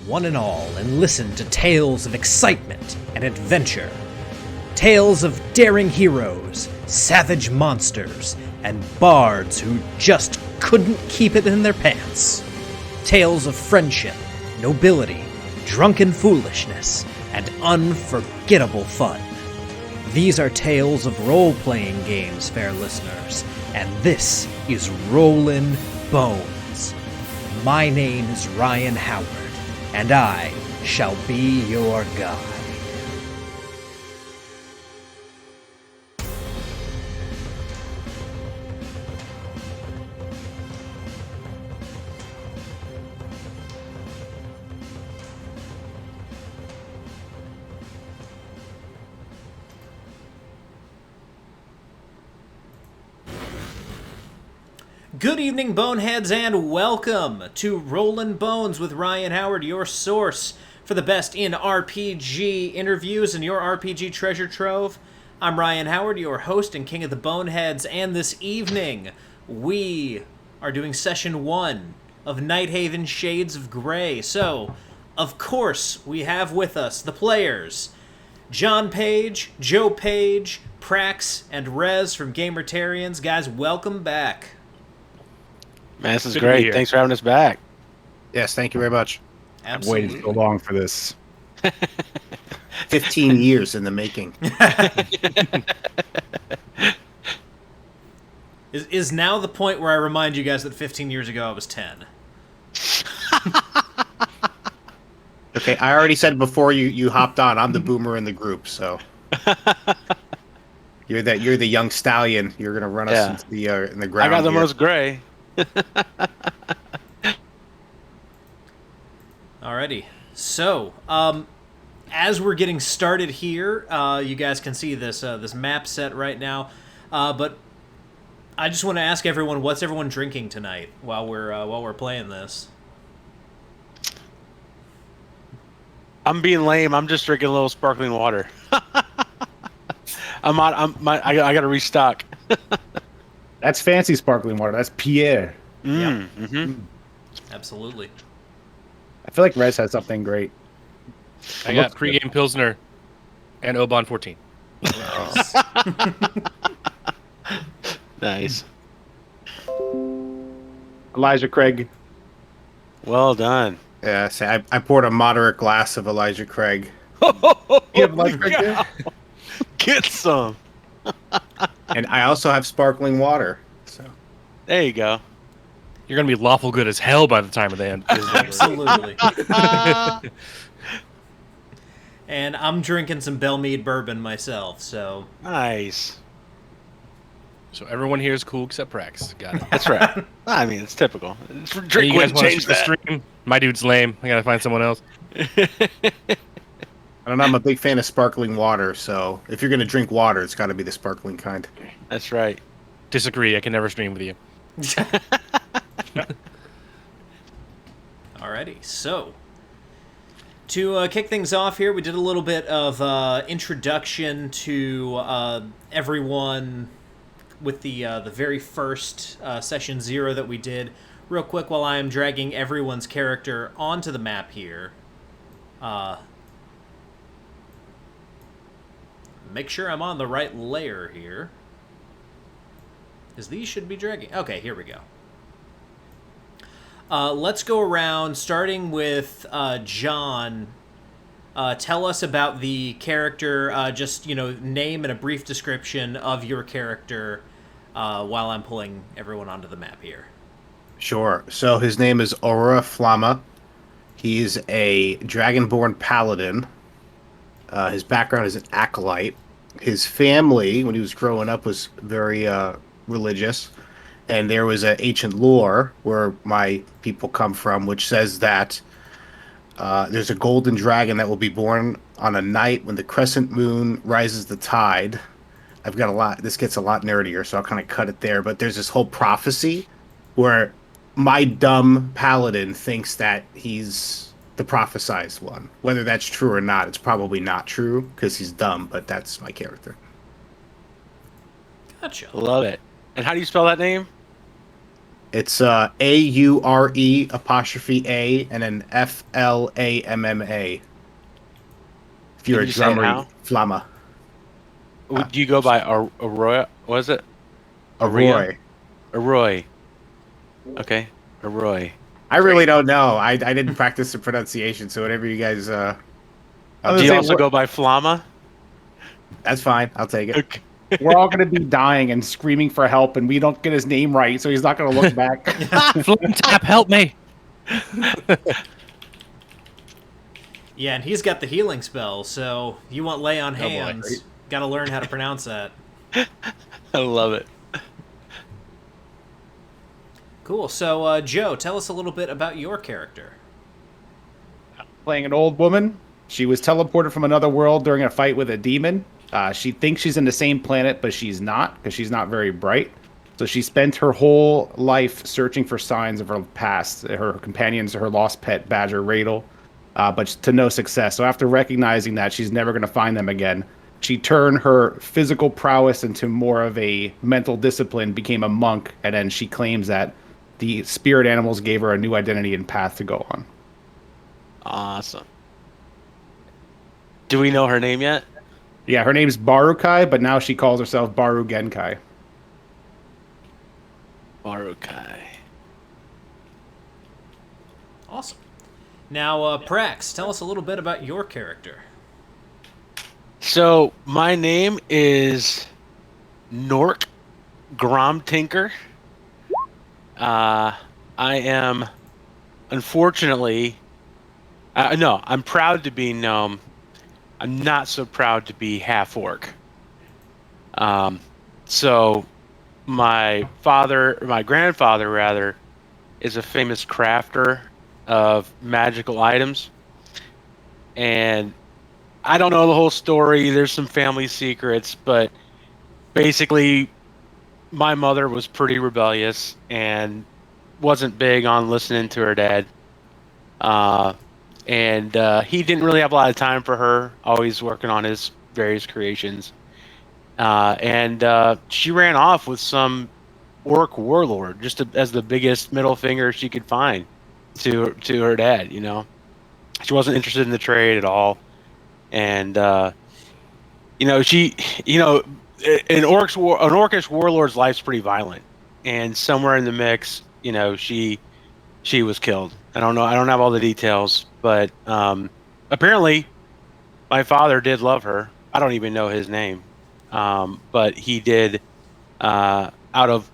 one and all, and listen to tales of excitement and adventure. Tales of daring heroes, savage monsters, and bards who just couldn't keep it in their pants. Tales of friendship, nobility, drunken foolishness, and unforgettable fun. These are tales of role-playing games, fair listeners, and this is Rollin' Bones. My name is Ryan Howard, and I shall be your guide. Good evening, Boneheads, and welcome to Rollin' Bones with Ryan Howard, your source for the best in RPG interviews and your RPG treasure trove. I'm Ryan Howard, your host and king of the Boneheads, and this evening we are doing session 1 of Nighthaven Shades of Grey. So, of course, we have with us the players, John Page, Joe Page, Prax and Rez from Gamertarians. Guys, welcome back. Man, this is great. Thanks for having us back. Yes, thank you very much. Absolutely. I've waited so long for this. 15 years in the making. Is now the point where I remind you guys that 15 years ago I was 10? Okay, I already said before you hopped on, I'm the boomer in the group, so you're the young stallion. You're gonna run us into the in the ground. I got the here. most gray. Alrighty. So, as we're getting started here, you guys can see this this map set right now. But I just want to ask everyone, what's everyone drinking tonight while we're playing this? I'm being lame. I'm just drinking a little sparkling water. I got to restock. That's fancy sparkling water. That's Pierre. Yep. Mm-hmm. Absolutely. I feel like Rez has something great. I got pregame Pilsner and Oban 14. Nice. Nice. Elijah Craig. Well done. Yeah, see, I poured a moderate glass of Elijah Craig. You have Elijah Craig there? Get some. And I also have sparkling water. So There you go. You're going to be lawful good as hell by the time of the end. Absolutely. And I'm drinking some Bellmead bourbon myself, so... Nice. So everyone here is cool except Prax. Got it. That's right. I mean, it's typical. Hey, Drink you guys wouldn't want to change switch the that. stream? My dude's lame. I got to find someone else. I don't know, I'm a big fan of sparkling water, so if you're gonna drink water, it's gotta be the sparkling kind. That's right. Disagree. I can never stream with you. Alrighty, so to kick things off here, we did a little bit of introduction to everyone with the very first session 0 that we did. Real quick, while I am dragging everyone's character onto the map here, make sure I'm on the right layer here, because these should be dragging. Okay, here we go. Let's go around, starting with John. Tell us about the character, just, name and a brief description of your character while I'm pulling everyone onto the map here. Sure. So his name is Aurora Flamma. He's a Dragonborn Paladin. His background is an acolyte. His family, when he was growing up, was very religious. And there was an ancient lore where my people come from, which says that there's a golden dragon that will be born on a night when the crescent moon rises the tide. I've got a lot. This gets a lot nerdier, so I'll kind of cut it there. But there's this whole prophecy where my dumb paladin thinks that he's the prophesized one. Whether that's true or not, it's probably not true because he's dumb, but that's my character. Gotcha. Love it. And how do you spell that name? It's A-U-R-E apostrophe A and then F-L-A-M-M-A. If you're Can a you say it drummer, how? Flama. Do you go by Arroyo? Was it? Arroy. Arroy. Okay. Arroy. I really don't know. I didn't practice the pronunciation, so whatever you guys... I was Do gonna you say, also go by Flama? That's fine. I'll take it. Okay. we're all gonna be dying and screaming for help, and we don't get his name right, so he's not gonna look back. Flame tap, help me! Yeah, and he's got the healing spell, so you want lay on boy. hands. Got to learn how to pronounce that. I love it. Cool. So, Joe, tell us a little bit about your character. Playing an old woman. She was teleported from another world during a fight with a demon. She thinks she's in the same planet, but she's not, because she's not very bright. So she spent her whole life searching for signs of her past, her companions, her lost pet, Badger Radel, but to no success. So after recognizing that she's never going to find them again, she turned her physical prowess into more of a mental discipline, became a monk, and then she claims that the spirit animals gave her a new identity and path to go on. Awesome. Do we know her name yet? Yeah, her name's Barukai, but now she calls herself Baru Genkai. Barukai. Awesome. Now, Prax, tell us a little bit about your character. So, my name is Nork Gromtinker. I am, unfortunately, no, I'm proud to be gnome. I'm not so proud to be half orc. So, my grandfather rather, is a famous crafter of magical items, and I don't know the whole story. There's some family secrets, but basically, my mother was pretty rebellious and wasn't big on listening to her dad. And he didn't really have a lot of time for her, always working on his various creations. And she ran off with some orc warlord, just as the biggest middle finger she could find to her dad. You know, she wasn't interested in the trade at all, and you know, an orcish warlord's life's pretty violent, and somewhere in the mix, you know, she was killed. I don't know. I don't have all the details, but apparently, my father did love her. I don't even know his name, but he did, out of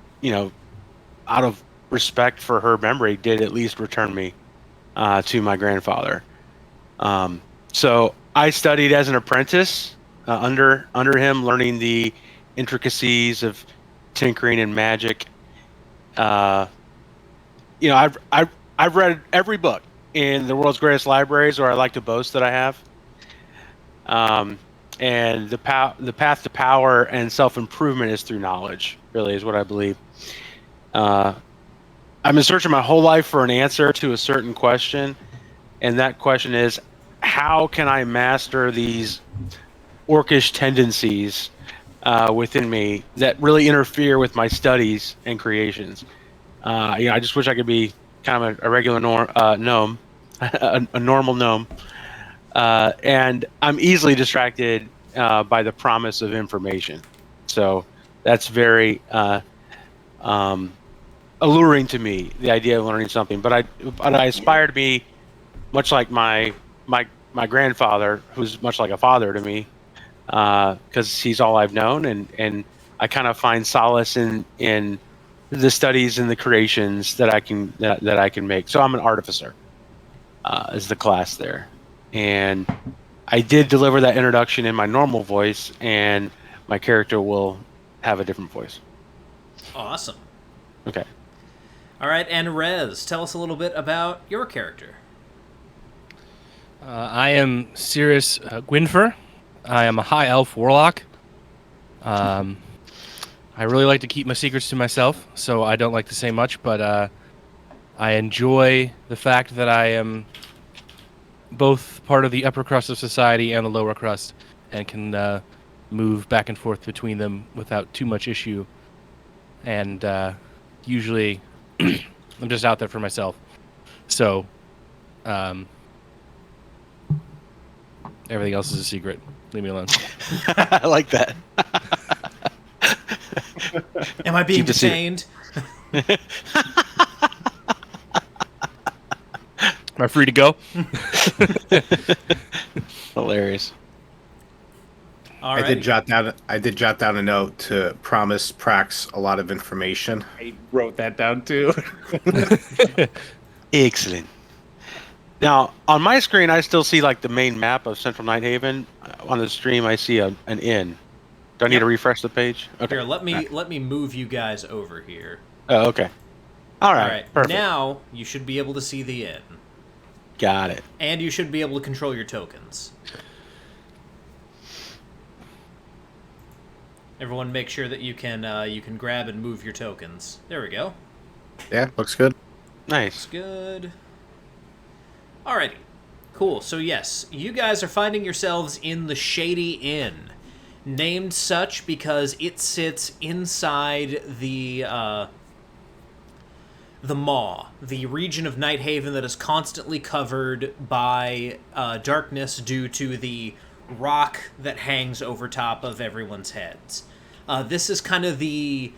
respect for her memory, did at least return me to my grandfather. So I studied as an apprentice under him, learning the intricacies of tinkering and magic. You know, I've read every book in the world's greatest libraries, or I like to boast that I have. And the path to power and self-improvement is through knowledge, really, is what I believe. I've been searching my whole life for an answer to a certain question, and that question is, how can I master these orcish tendencies within me that really interfere with my studies and creations? You know, I just wish I could be kind of a regular gnome, a normal gnome. And I'm easily distracted by the promise of information. So that's very alluring to me, the idea of learning something. But I aspire to be much like my grandfather, who's much like a father to me, because he's all I've known, and I kind of find solace in the studies and the creations that I can make. So I'm an artificer, is the class there, and I did deliver that introduction in my normal voice, and my character will have a different voice. Awesome. Okay. All right, and Rez, tell us a little bit about your character. I am Sirius Gwynfer. I am a high elf warlock. I really like to keep my secrets to myself, so I don't like to say much, but I enjoy the fact that I am both part of the upper crust of society and the lower crust, and can move back and forth between them without too much issue, and usually I'm just out there for myself. So, everything else is a secret. Leave me alone. I like that. Am I being Keep the secret. detained? Am I free to go? Hilarious. All I right. did jot down a note to promise Prax a lot of information. I wrote that down too. Excellent. Now, on my screen, I still see like the main map of Central Nighthaven. On the stream, I see an inn. Do I need to refresh the page? Okay. Here, let me move you guys over here. Oh, okay. All All right. right. Perfect. Now you should be able to see the inn, Got it. and you should be able to control your tokens. Everyone, make sure that you can grab and move your tokens. There we go. Yeah, looks good. Nice. Good. Alrighty. Cool. So yes, you guys are finding yourselves in the Shady Inn, named such because it sits inside the Maw, the region of Nighthaven that is constantly covered by darkness due to the rock that hangs over top of everyone's heads. This is kind of the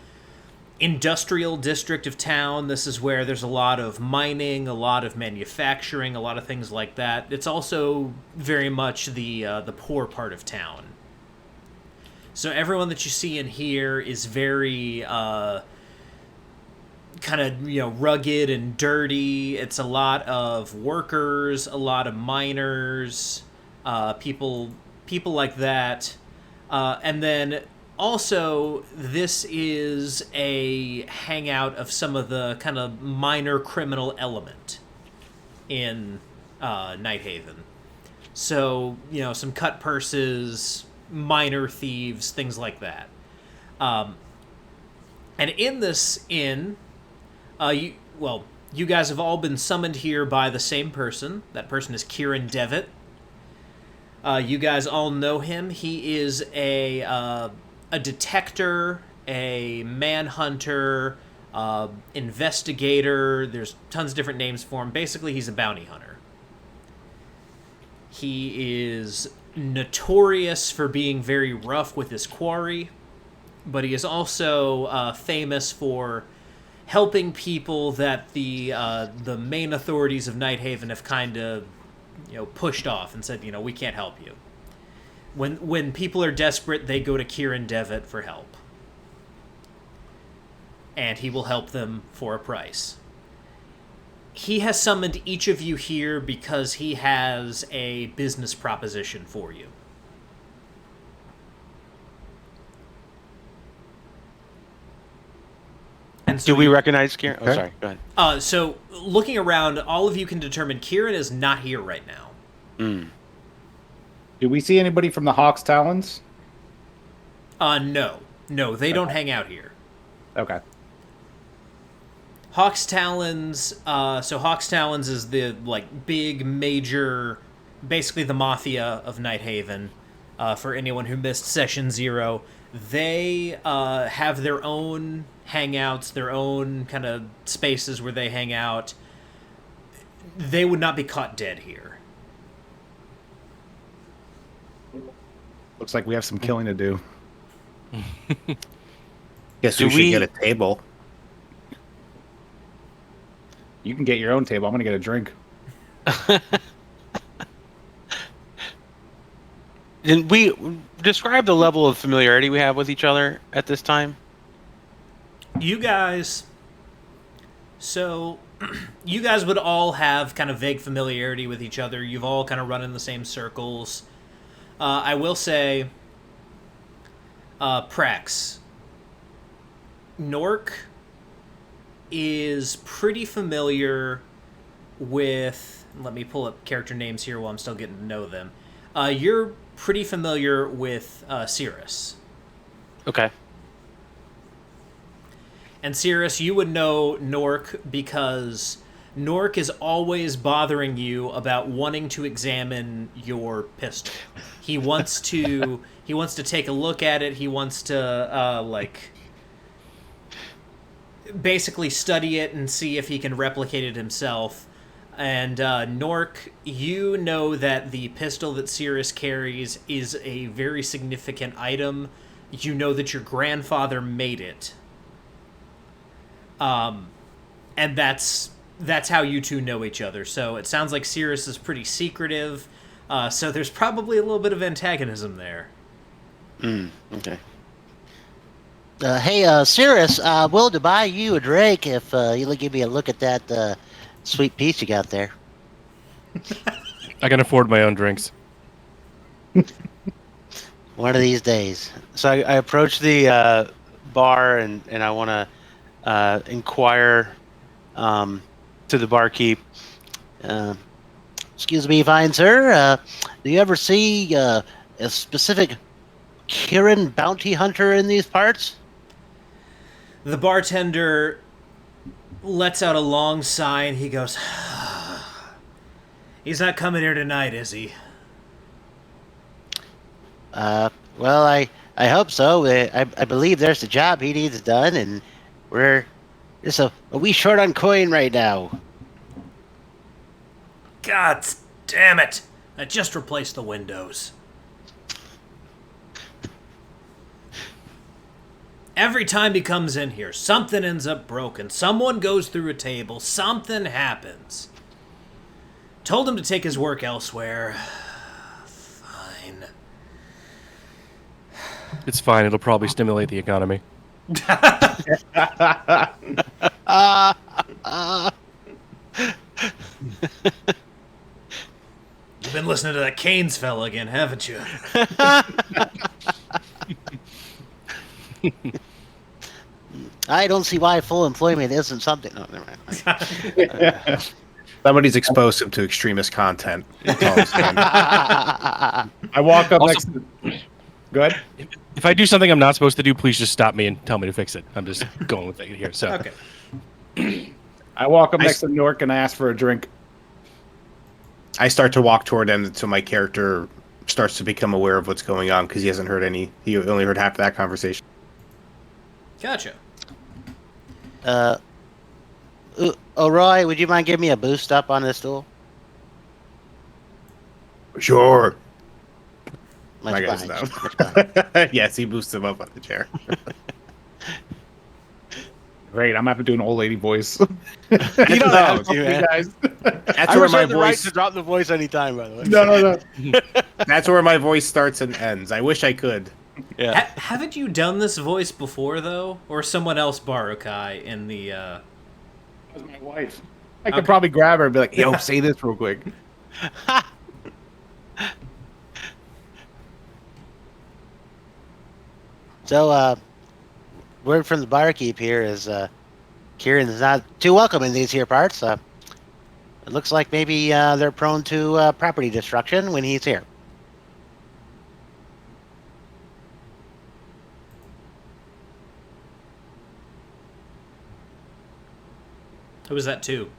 industrial district of town. This is where there's a lot of mining, a lot of manufacturing, a lot of things like that. It's also very much the poor part of town. So everyone that you see in here is very kind of rugged and dirty. It's a lot of workers, a lot of miners, people like that, and then. Also, this is a hangout of some of the kind of minor criminal element in Nighthaven. So, some cut purses, minor thieves, things like that. And in this inn, you guys have all been summoned here by the same person. That person is Kieran Devitt. You guys all know him. He is a detector, a manhunter, investigator. There's tons of different names for him. Basically, he's a bounty hunter. He is notorious for being very rough with his quarry, but he is also famous for helping people that the main authorities of Nighthaven have kind of pushed off and said, we can't help you. When people are desperate, they go to Kieran Devitt for help. And he will help them for a price. He has summoned each of you here because he has a business proposition for you. And so Do we recognize Kieran? Oh, Okay. sorry. Go ahead. So, looking around, all of you can determine Kieran is not here right now. Do we see anybody from the Hawk's Talons? No, they don't hang out here. Okay. Hawk's Talons. So Hawk's Talons is the big major, basically the mafia of Nighthaven. For anyone who missed Session 0, they have their own hangouts, their own kind of spaces where they hang out. They would not be caught dead here. Looks like we have some killing to do. Guess Do we should we- get a table. You can get your own table. I'm gonna get a drink. Did we describe the level of familiarity we have with each other at this time? You guys. So, you guys would all have kind of vague familiarity with each other. You've all kind of run in the same circles. I will say, Prax. Nork is pretty familiar with... Let me pull up character names here while I'm still getting to know them. You're pretty familiar with Cirrus. Okay. And Cirrus, you would know Nork because Nork is always bothering you about wanting to examine your pistol. He wants to take a look at it. He wants to basically study it and see if he can replicate it himself. And Nork, you know that the pistol that Cirrus carries is a very significant item. You know that your grandfather made it. And that's how you two know each other. So it sounds like Cirrus is pretty secretive. So there's probably a little bit of antagonism there. Okay. Hey, Cirrus, willing to buy you a drink if you'll give me a look at that sweet piece you got there. I can afford my own drinks. One of these days. So I approach the bar and I want to inquire to the barkeep. Excuse me, fine sir. Do you ever see a specific Kieran bounty hunter in these parts? The bartender lets out a long sigh and he goes, "He's not coming here tonight, is he?" Well, I hope so. I believe there's a job he needs done, and we're just a wee short on coin right now. God damn it! I just replaced the windows. Every time he comes in here, something ends up broken. Someone goes through a table. Something happens. Told him to take his work elsewhere. Fine. It's fine. It'll probably stimulate the economy. You've been listening to that Keynes fella again, haven't you? I don't see why full employment isn't something. No, never mind. Somebody's exposed him to extremist content. That's all I'm saying. I walk up Also- next to... Go ahead. If I do something I'm not supposed to do, please just stop me and tell me to fix it. I'm just going with it here. So Okay. I walk up next to Nork and I ask for a drink. I start to walk toward him until my character starts to become aware of what's going on because he hasn't heard any. He only heard half of that conversation. Gotcha. Roy, would you mind giving me a boost up on this stool? Sure. Much My guy's obliged, down. much obliged. Yes, he boosts him up on the chair. Great, I'm gonna have to do an old lady voice. You don't have to, You man. guys. That's I where my reserve the right voice. to drop the voice anytime, by the way. No. That's where my voice starts and ends. I wish I could. Yeah. Haven't you done this voice before, though? Or someone else, Barukai, in the... That was my wife. I could probably grab her and be like, "Yo, say this real quick." So, word from the barkeep here is Kieran's not too welcome in these here parts. It looks like maybe they're prone to property destruction when he's here. Who was that to?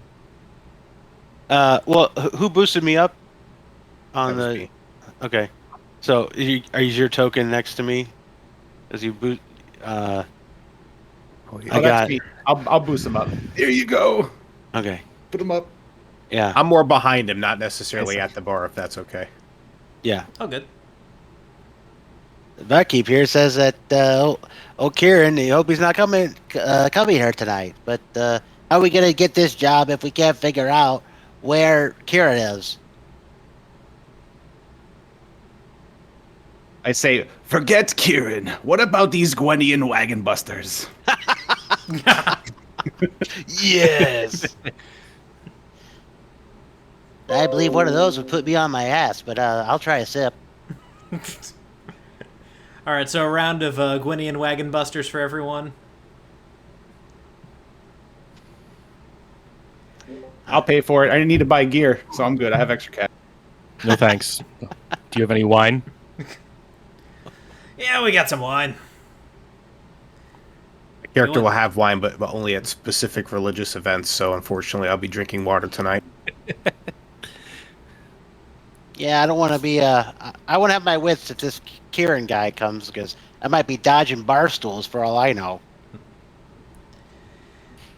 Well, who boosted me up on That was the? me. Okay, so are you your token next to me? As you boot? Oh, yeah. I got- That's me. I'll boost him up. There you go. Okay. Put him up. Yeah. I'm more behind him, not necessarily I see. at the bar, if that's okay. Yeah. Oh, good. The barkeep here says that Kieran, he hope he's not coming here tonight. But how are we gonna get this job if we can't figure out where Kieran is? I say, forget Kieran. What about these Gwenian wagon busters? Yes. I believe one of those would put me on my ass, but I'll try a sip. All right, so a round of Gwenian Wagon Busters for everyone. I'll pay for it. I need to buy gear, so I'm good. I have extra cash. no thanks. Do you have any wine? Yeah, we got some wine. The character What? will have wine, but only at specific religious events, so unfortunately I'll be drinking water tonight. Yeah, I don't want to be I want to have my wits if this Kieran guy comes, because I might be dodging bar stools for all I know.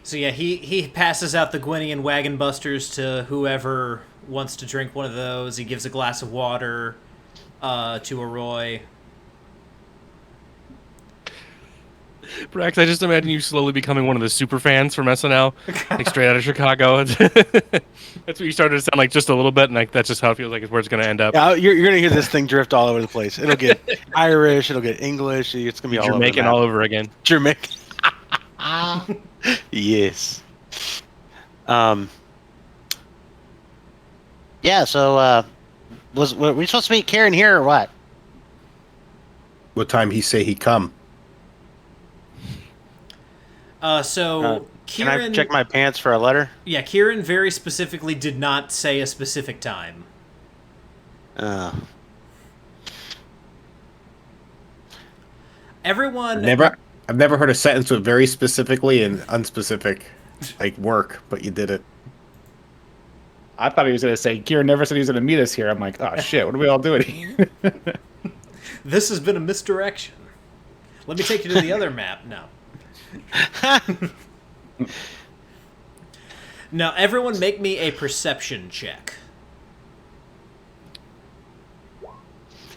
So yeah, he passes out the Gwynnian Wagon Busters to whoever wants to drink one of those. He gives a glass of water to Arroy. Prax, I just imagine you slowly becoming one of the super fans from SNL, like straight out of Chicago. That's what you started to sound like just a little bit, and like that's just how it feels like it's where it's going to end up. Yeah, you're gonna hear this thing drift all over the place. It'll get Irish, it'll get English. It's gonna be all Jamaican over all over again. Jamaican. Yes. Yeah. So, were we supposed to meet Kieran here or what? What time he say he come? So Can Kieran, I check my pants for a letter? yeah, Kieran very specifically did not say a specific time. Everyone, I've never heard a sentence with very specifically and unspecific, like work, but you did it. I thought he was going to say, Kieran never said he was going to meet us here. I'm like, oh shit, what are we all doing here? this has been a misdirection. Let me take you to the other map. No. Now, everyone make me a perception check.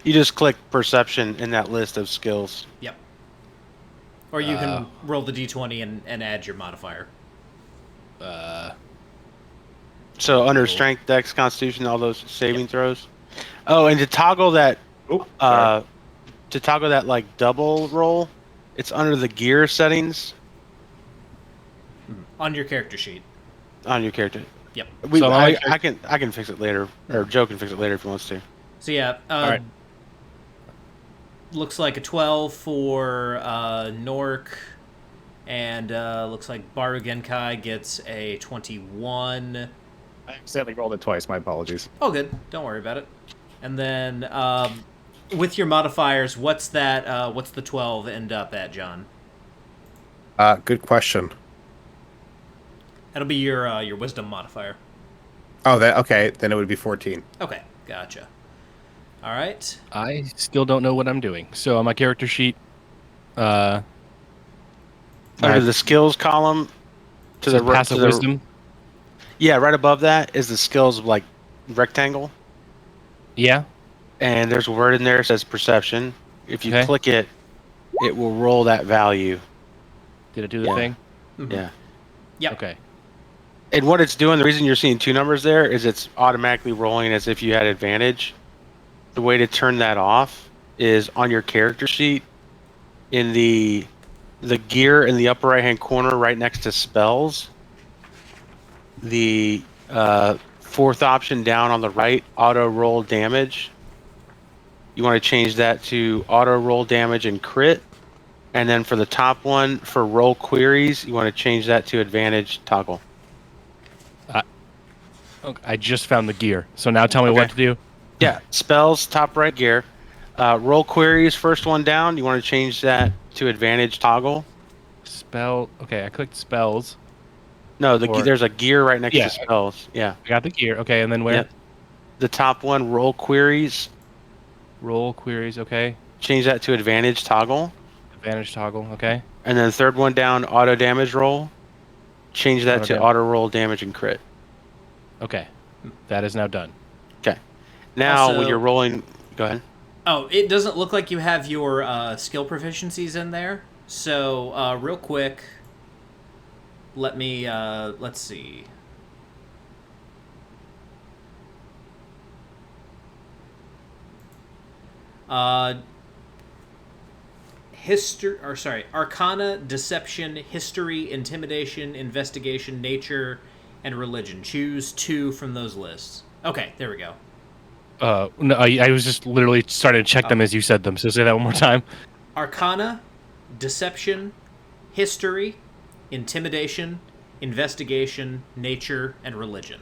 You just click perception in that list of skills. Yep. Or you can roll the d20 and add your modifier. So under strength, dex, constitution, all those saving throws. Oh, and to toggle that, like double roll, it's under the gear settings On your character sheet. on your character. Yep. I can fix it later, or Joe can fix it later if he wants to. So yeah, right. Looks like a 12 for Nork, and looks like Baru Genkai gets a 21. I accidentally rolled it twice. My apologies. Oh, good. Don't worry about it. And then with your modifiers, what's that? What's the 12 end up at, John? Good question. That'll be your wisdom modifier. Oh, okay. Then it would be 14. Okay, gotcha. All right. I still don't know what I'm doing. So on my character sheet, Under the skills column, to the passive to the, wisdom. Yeah, right above that is the skills like rectangle, Yeah. and there's a word in there that says perception. If you click it, it will roll that value. Did it do the thing? Mm-hmm. Yeah. Yep. Okay. And what it's doing, the reason you're seeing two numbers there is it's automatically rolling as if you had advantage. The way to turn that off is on your character sheet in the gear in the upper right hand corner right next to spells. The fourth option down on the right, auto roll damage. You want to change that to auto roll damage and crit. And then for the top one, for roll queries, you want to change that to advantage toggle. Okay. I just found the gear. So now tell me what to do. Yeah, spells, top right gear. Roll queries, first one down. You want to change that to advantage toggle. Spell. Okay, I clicked spells. No, there's a gear right next to spells. Yeah. I got the gear. Okay, and then where? Yep. The top one, roll queries. Roll queries. Okay. Change that to advantage toggle. Advantage toggle. Okay. And then third one down, auto damage roll. Change that to auto roll damage and crit. Okay. That is now done. Okay. Now, Also, when you're rolling, go ahead. Oh, it doesn't look like you have your skill proficiencies in there. So, real quick, let me, let's see. Arcana, Deception, History, Intimidation, Investigation, Nature, and Religion. Choose 2 from those lists. Okay, there we go. No, I was just literally starting to check them as you said them. So say that one more time. Arcana, Deception, History, Intimidation, Investigation, Nature, and Religion.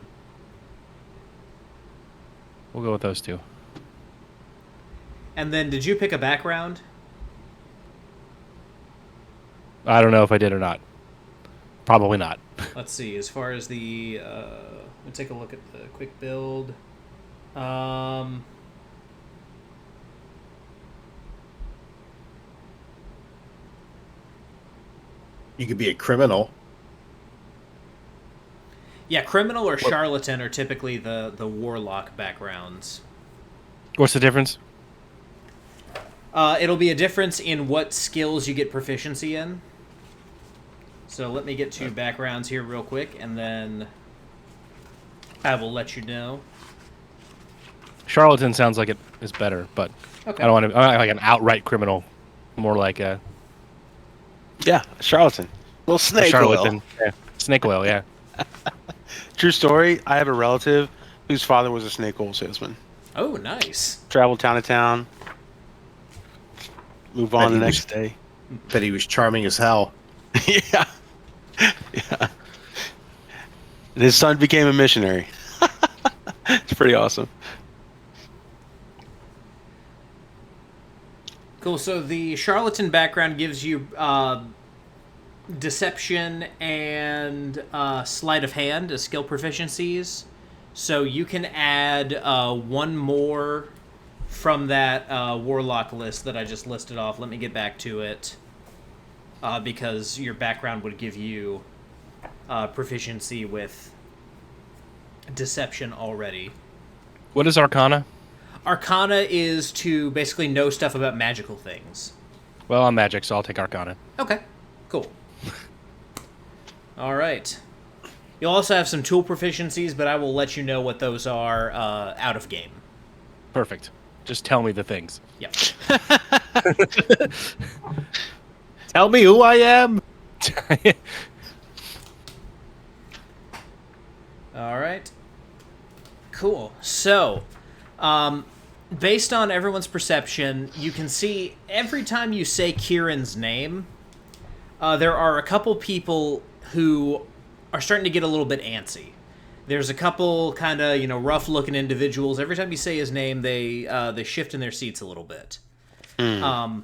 We'll go with those 2. And then, did you pick a background? I don't know if I did or not. Probably not. Let's see. As far as the, let me take a look at the quick build. You could be a criminal. Yeah, criminal or charlatan are typically the warlock backgrounds. What's the difference? It'll be a difference in what skills you get proficiency in. So let me get to backgrounds here real quick, and then I will let you know. Charlatan sounds like it is better, but Okay. I don't want to. I'm not like an outright criminal. More like a Yeah, charlatan. Little snake charlatan. oil. Yeah. Snake oil, yeah. True story. I have a relative whose father was a snake oil salesman. Oh, nice. Traveled town to town. Move on the he next day. Bet he was charming as hell. Yeah. Yeah. And his son became a missionary. It's pretty awesome. Cool. So the charlatan background gives you deception and sleight of hand as skill proficiencies. So you can add one more from that warlock list that I just listed off. Let me get back to it because your background would give you proficiency with deception already. What is Arcana? Arcana is to basically know stuff about magical things. Well, I'm magic, so I'll take Arcana. Okay, cool. All right. You'll also have some tool proficiencies, but I will let you know what those are out of game. Perfect. Just tell me the things. Yep. Tell me who I am. All right. Cool. So, based on everyone's perception, you can see every time you say Kieran's name, there are a couple people who are starting to get a little bit antsy. There's a couple kind of, rough-looking individuals. Every time you say his name, they shift in their seats a little bit. And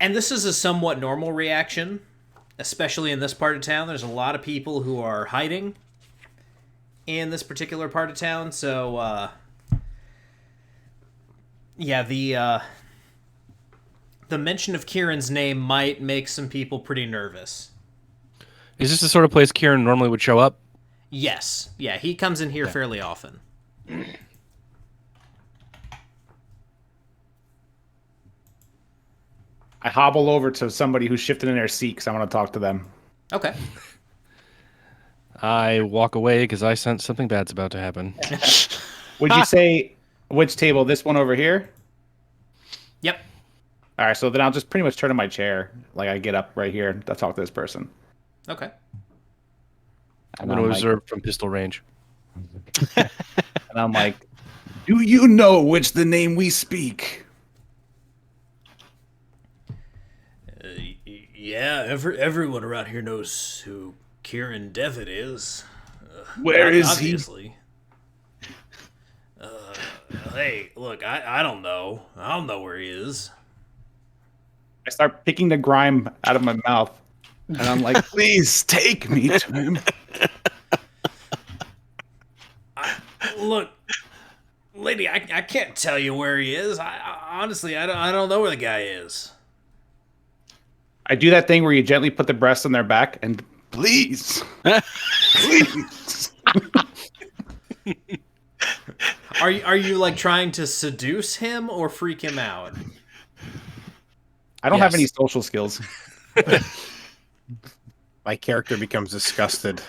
this is a somewhat normal reaction, especially in this part of town. There's a lot of people who are hiding in this particular part of town, so the mention of Kieran's name might make some people pretty nervous. Is this the sort of place Kieran normally would show up? Yes. Yeah, he comes in here fairly often. I hobble over to somebody who's shifted in their seat because I want to talk to them. Okay. I walk away because I sense something bad's about to happen. Would you say which table? This one over here? Yep. All right, so then I'll just pretty much turn in my chair. Like I get up right here to talk to this person. Okay. I'm going to observe from pistol range. And I'm like, do you know which the name we speak? Yeah, everyone around here knows who Kieran Devitt is. Where is obviously. Hey, look, I don't know. I don't know where he is. I start picking the grime out of my mouth. And I'm like, please take me to him. Look, lady, I can't tell you where he is. Honestly, I don't know where the guy is. I do that thing where you gently put the breast on their back and please. Please. Are you like trying to seduce him or freak him out? I don't have Yes. any social skills. My character becomes disgusted.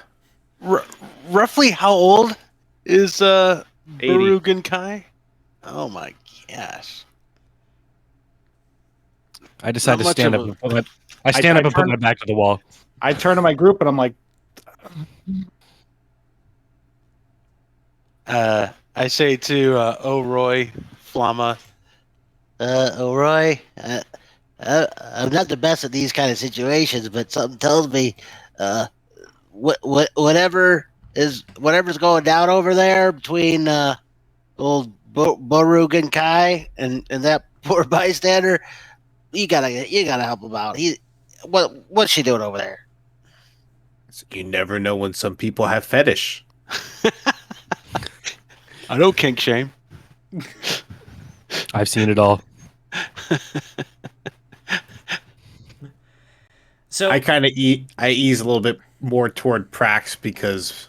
Roughly how old is Barugan Kai? Oh my gosh. I decide to Not much stand of up. a- And put my, I stand up and put my back to the wall. I turn to my group and I'm like, I say to O'Roy, Flama, Roy, I'm not the best at these kind of situations, but something tells me, whatever's going down over there between old Borug and Kai and that poor bystander, you gotta help him out. What's she doing over there? You never know when some people have fetish. I don't kink shame. I've seen it all. So I kind of I ease a little bit more toward Prax because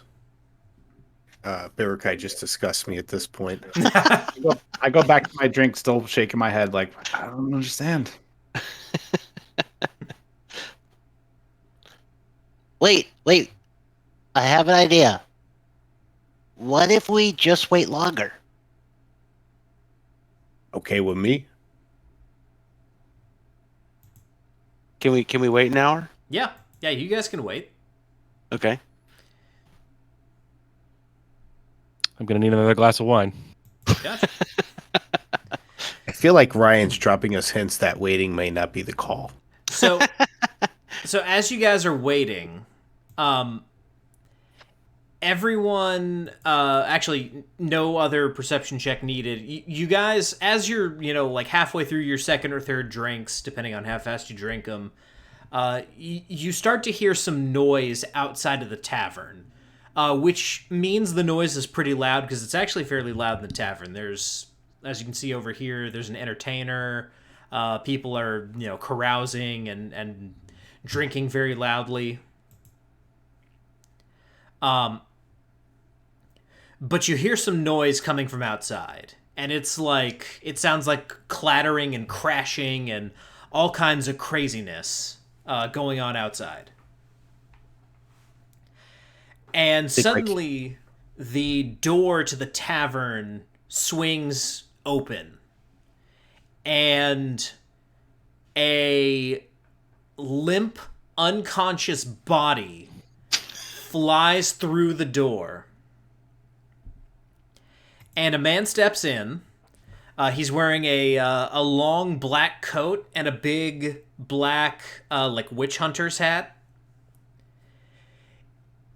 Barakai just discussed me at this point. I go back to my drink, still shaking my head like, I don't understand. Wait. I have an idea. What if we just wait longer? Okay with me? Can we wait an hour? Yeah, you guys can wait. Okay. I'm gonna need another glass of wine. Gotcha. I feel like Ryan's dropping us hints that waiting may not be the call. So as you guys are waiting, everyone, actually, no other perception check needed. You guys, as you're, like halfway through your second or third drinks, depending on how fast you drink them, you start to hear some noise outside of the tavern, which means the noise is pretty loud because it's actually fairly loud in the tavern. There's, as you can see over here, there's an entertainer. People are, carousing and drinking very loudly. But you hear some noise coming from outside, and it sounds like clattering and crashing and all kinds of craziness going on outside. And suddenly, the door to the tavern swings open, and a limp, unconscious body flies through the door. And a man steps in. He's wearing a long black coat and a big black witch hunter's hat.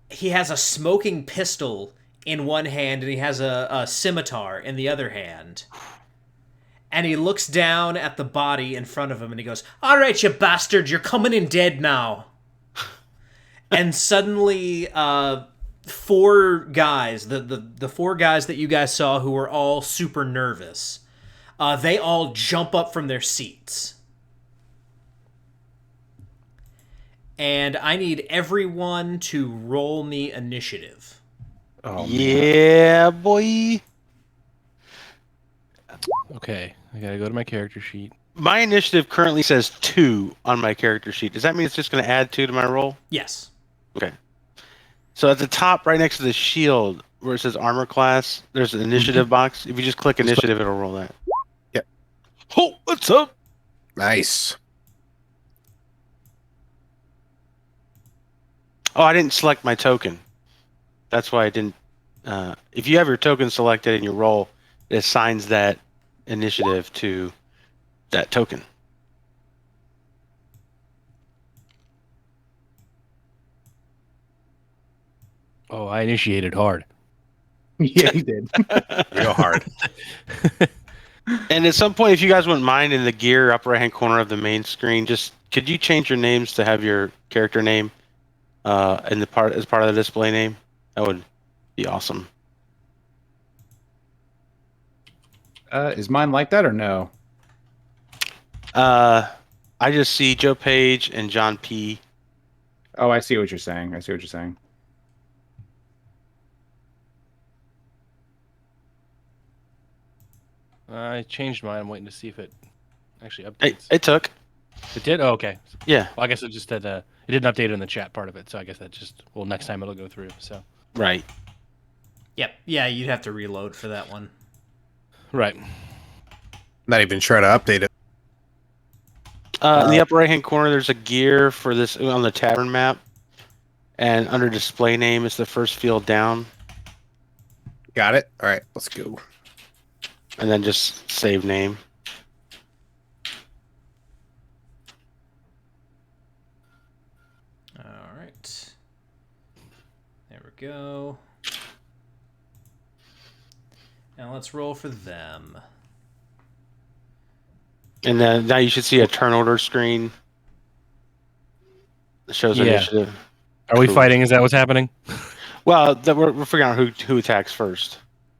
He has a smoking pistol in one hand and he has a scimitar in the other hand. And he looks down at the body in front of him and he goes, "All right, you bastard, you're coming in dead now." And suddenly, four guys, the four guys that you guys saw who were all super nervous, they all jump up from their seats. And I need everyone to roll me initiative. Oh, Yeah, boy. Okay, I gotta go to my character sheet. My initiative currently says 2 on my character sheet. Does that mean it's just going to add 2 to my roll? Yes. Okay. So at the top, right next to the shield, where it says armor class, there's an initiative box. If you just click initiative, it'll roll that. Yep. Oh, what's up? Nice. Oh, I didn't select my token. That's why I didn't. If you have your token selected in your roll, it assigns that initiative to that token. Oh, I initiated hard. Yeah, you did. Real hard. And at some point, if you guys wouldn't mind, in the gear upper right hand corner of the main screen, just could you change your names to have your character name in the part as part of the display name? That would be awesome. Is mine like that or no? I just see Joe Page and John P. Oh, I see what you're saying. I changed mine. I'm waiting to see if it actually It, updates. it took. It did? Oh, okay. Yeah. Well, I guess it just did. It didn't update it in the chat part of it, so I guess that just next time it'll go through. So Right. Yep. Yeah, you'd have to reload for that one. right. Not even try to update it. In the upper right hand corner, there's a gear for this on the tavern map, and under display name, it's the first field down, Got it? All right, let's go. and then just save name. All right. There we go. Now let's roll for them. And then now you should see a turn order screen that shows Yeah. initiative. Are we Cool. fighting? Is that what's happening? Well, we're figuring out who attacks first.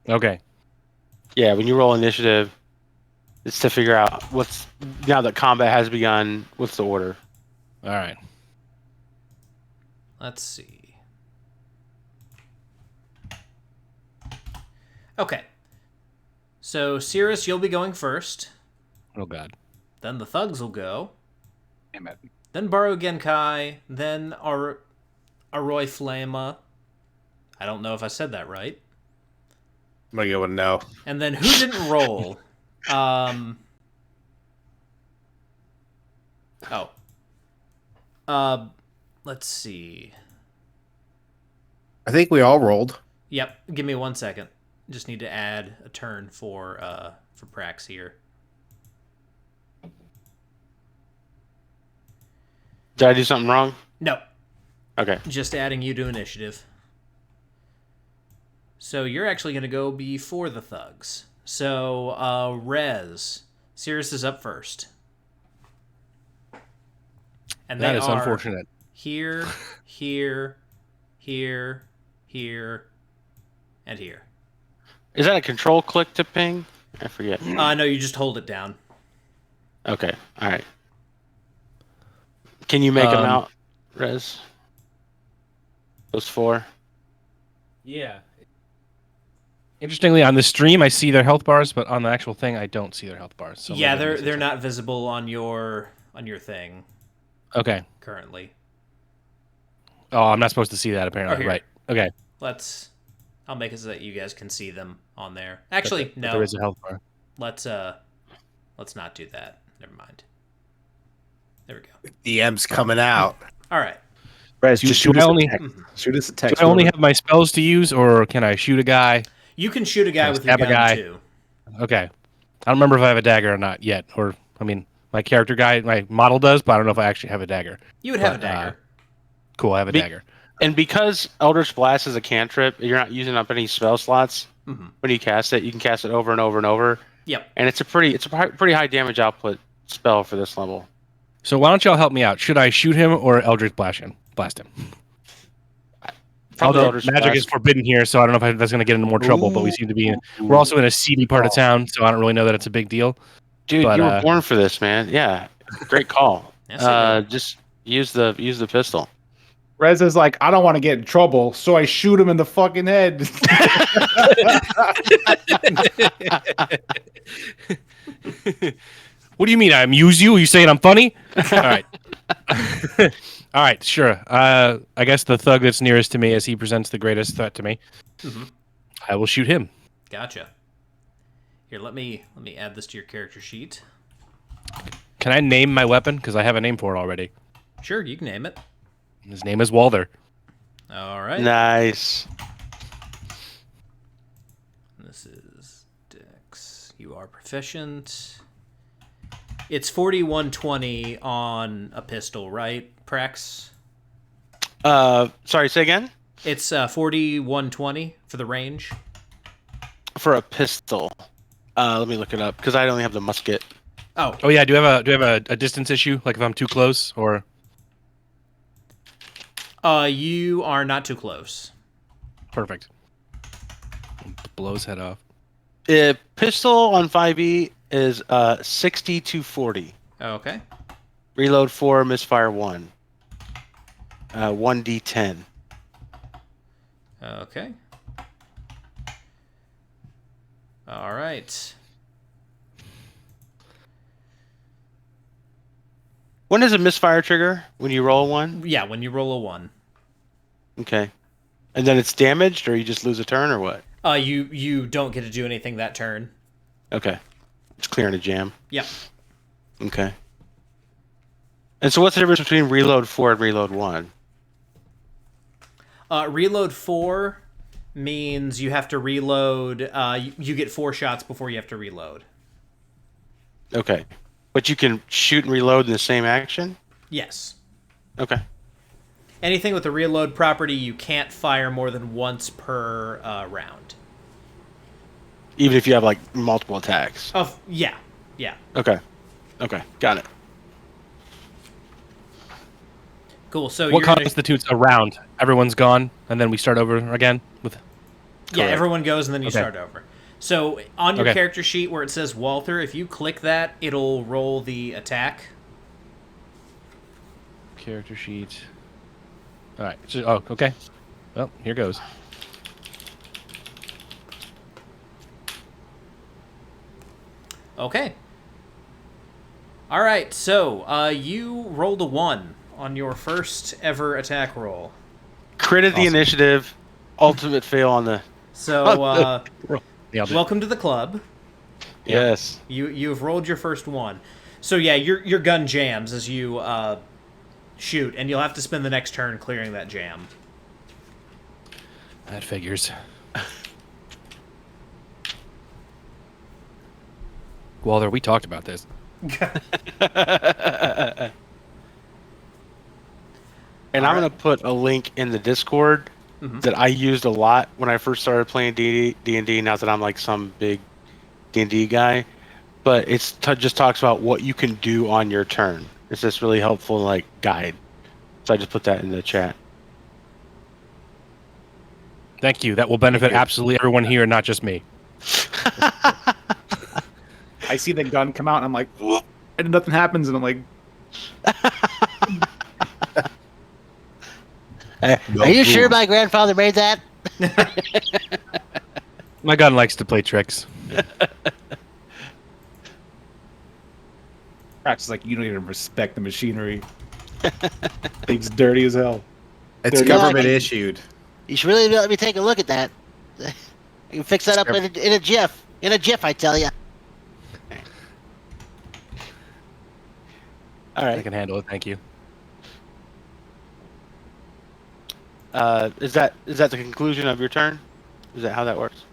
Okay. Yeah, when you roll initiative, it's to figure out now that combat has begun. What's the order? All right. Let's see. Okay. So, Cirrus, you'll be going first. Oh, God. Then the thugs will go. Damn it. Then Baru Genkai. Then Aroi Flama. I don't know if I said that right. I'm gonna go with no. And then who didn't roll? Let's see. I think we all rolled. Yep. Give me 1 second. Just need to add a turn for Prax here. Did I do something wrong? No. Okay. Just adding you to initiative. So you're actually going to go before the thugs. So, Rez. Cirrus is up first. And That they is are unfortunate. here, here, here, and here. Is that a control click to ping? I forget. No, you just hold it down. Okay. All right. Can you make them out, Rez? Those 4? Yeah. Interestingly, on the stream, I see their health bars, but on the actual thing, I don't see their health bars. So Yeah, maybe they're not visible on your thing Okay. currently. Oh, I'm not supposed to see that, apparently. here. Right. Okay. I'll make it so that you guys can see them on there. Actually, But no. there is a health bar. Let's not do that. Never mind. There we go. DM's coming out. All right. Rez, just shoot us a only- text. Shoot us a Do text. I only have my spells to use, or can I shoot a guy? You can shoot a guy Can I with your stab a gun guy? too. Okay. I don't remember if I have a dagger or not yet. Or, I mean, my character guy, my model does, but I don't know if I actually have a dagger. You would have a But, dagger. Cool, I have a dagger. And because Eldritch Blast is a cantrip, you're not using up any spell slots. Mhm. When you cast it, you can cast it over and over and over. Yep. And it's a pretty high damage output spell for this level. So why don't y'all help me out? Should I shoot him or Eldritch Blast him? Probably Although Eldritch magic Blast. is forbidden here, so I don't know if that's going to get into more trouble. But we seem to be we're also in a seedy part of town, so I don't really know that it's a big deal. Dude, but, you were born for this, man. Yeah, great call. Yes, I did. Just use the pistol. Rez is like, I don't want to get in trouble, so I shoot him in the fucking head. What do you mean? I amuse you? Are you saying I'm funny? All right. All right, sure. I guess the thug that's nearest to me, as he presents the greatest threat to me, I will shoot him. Gotcha. Here, let me add this to your character sheet. Can I name my weapon? Because I have a name for it already. Sure, you can name it. His name is Walther. All right. Nice. This is Dex. You are proficient. It's 4120 on a pistol, right, Prax? Sorry, say again? It's 4120 for the range. For a pistol. Let me look it up because I only have the musket. Oh yeah, do you have a distance issue? Like if I'm too close, or you are not too close. perfect. Blow his head off. Pistol on 5e is 60 to 40. Okay. Reload 4, misfire 1. 1d10. Okay. All right. When does a misfire trigger? When you roll 1? Yeah, when you roll a 1. Okay. And then it's damaged, or you just lose a turn, or what? You don't get to do anything that turn. Okay. It's clearing a jam. Yep. Okay. And so what's the difference between reload 4 and reload 1? Reload 4 means you have to reload. You get 4 shots before you have to reload. Okay. But you can shoot and reload in the same action? Yes. Okay. Anything with the reload property, you can't fire more than once per round. Even if you have, like, multiple attacks? Yeah. Okay. Okay. Got it. Cool. So What you're gonna- constitutes a round? Everyone's gone, and then we start over again with. Yeah, Correct. everyone goes and then you Okay. start over. So on your Okay. character sheet where it says Walther, if you click that, it'll roll the attack. Character sheet. All right. Oh, okay. Well, here goes. Okay. All right, so you rolled a 1 on your first ever attack roll. Critted the initiative. Ultimate fail on the. So, Nailed it. welcome to the club. Yes. You've rolled your first 1. So yeah, your gun jams as you shoot, and you'll have to spend the next turn clearing that jam. That figures. Walter, we talked about this. And I'm going to put a link in the Discord that I used a lot when I first started playing D&D, now that I'm like some big D&D guy. But it's just talks about what you can do on your turn. It's just really helpful like guide. So I just put that in the chat. Thank you. That will benefit absolutely everyone here, not just me. I see the gun come out, and I'm like, whoop, and nothing happens, and I'm like, Are you sure my grandfather made that? My gun likes to play tricks. Prax is like, you don't even respect the machinery. Thing's dirty as hell. It's Dirty. government issued. You should really let me take a look at that. You can fix that up in a GIF. In a GIF, I tell you. All I right. can handle it. Thank you. Is that the conclusion of your turn? Is that how that works?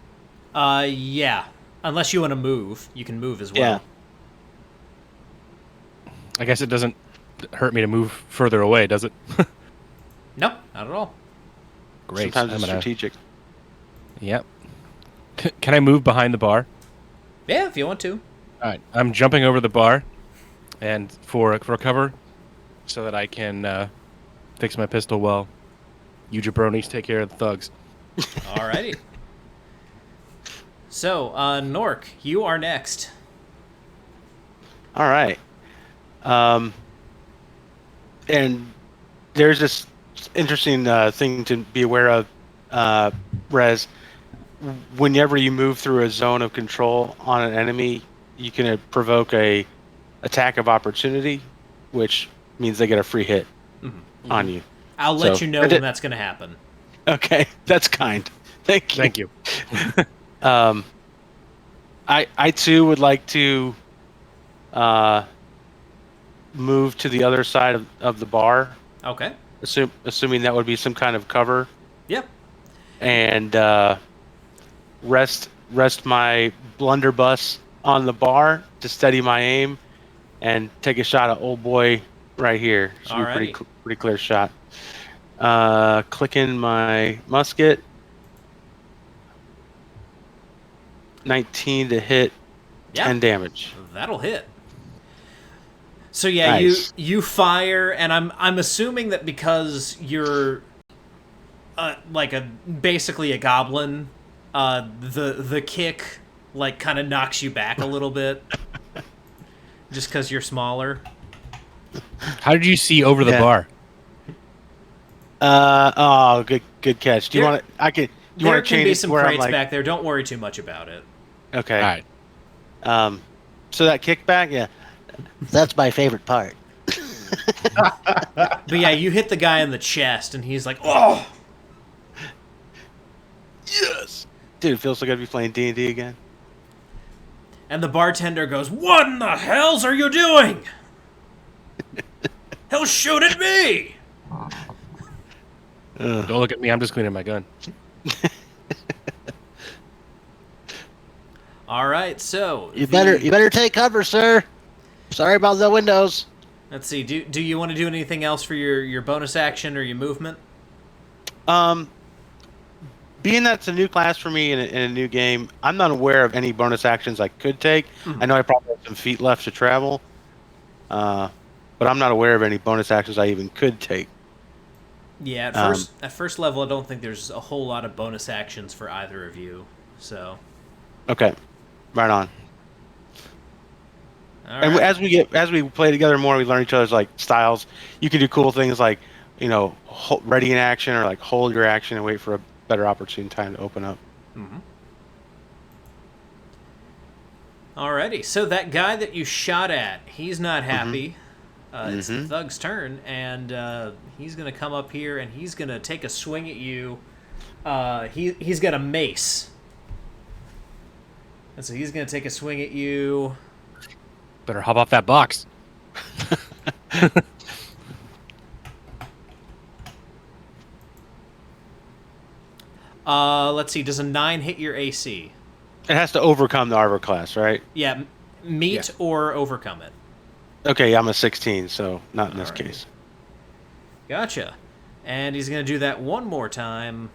Yeah. Unless you want to move, you can move as well. Yeah. I guess it doesn't hurt me to move further away, does it? No, not at all. Great. Sometimes I'm it's gonna- strategic. Yep. Can I move behind the bar? Yeah, if you want to. All right. I'm jumping over the bar, and for cover, so that I can fix my pistol well. You jabronis take care of the thugs. Alrighty. So, Nork, you are next. All right. And there's this interesting thing to be aware of, Rez. Whenever you move through a zone of control on an enemy, you can provoke a attack of opportunity, which means they get a free hit on you. I'll let So, you know I when did- that's going to happen. Okay, that's kind. Thank you. Thank you. I too would like to move to the other side of the bar, Okay. assuming that would be some kind of cover, Yep. and rest my blunderbuss on the bar to steady my aim, and take a shot at old boy right here. Should be a Alrighty. pretty clear shot. Click in my musket. 19 to hit, Yeah. 10 damage. That'll hit. So yeah, Nice. you fire, and I'm assuming that because you're like basically a goblin, the kick like kind of knocks you back a little bit, just because you're smaller. How did you see over the Yeah. bar? Oh, good catch. Do you There- want to? You There want to can change be it some where I'm crates like, back there. Don't worry too much about it. okay. All right. So that kickback, yeah. That's my favorite part. But yeah, you hit the guy in the chest, and he's like, "Oh!" Yes. Dude, it feels so good to be playing D&D again. And the bartender goes, "What in the hells are you doing? He'll shoot at me!" Don't look at me. I'm just cleaning my gun. All right, so You better take cover, sir. Sorry about the windows. Let's see. Do you want to do anything else for your bonus action or your movement? Being that it's a new class for me in a new game, I'm not aware of any bonus actions I could take. I know I probably have some feet left to travel, but I'm not aware of any bonus actions I even could take. Yeah, at first level, I don't think there's a whole lot of bonus actions for either of you. So, Okay, right on. all And right. as we play together more, we learn each other's like styles. You can do cool things like ready in action or like hold your action and wait for a better opportune time to open up. Mm-hmm. Alrighty, so that guy that you shot at, he's not happy. It's the thug's turn, and he's going to come up here and he's going to take a swing at you. He's got a mace. And so he's going to take a swing at you. Better hop off that box. Let's see, does a 9 hit your AC? It has to overcome the Arbor class, right? Yeah, meet or overcome it. Okay, I'm a 16, so not in this Alright. case. Gotcha. And he's going to do that one more time.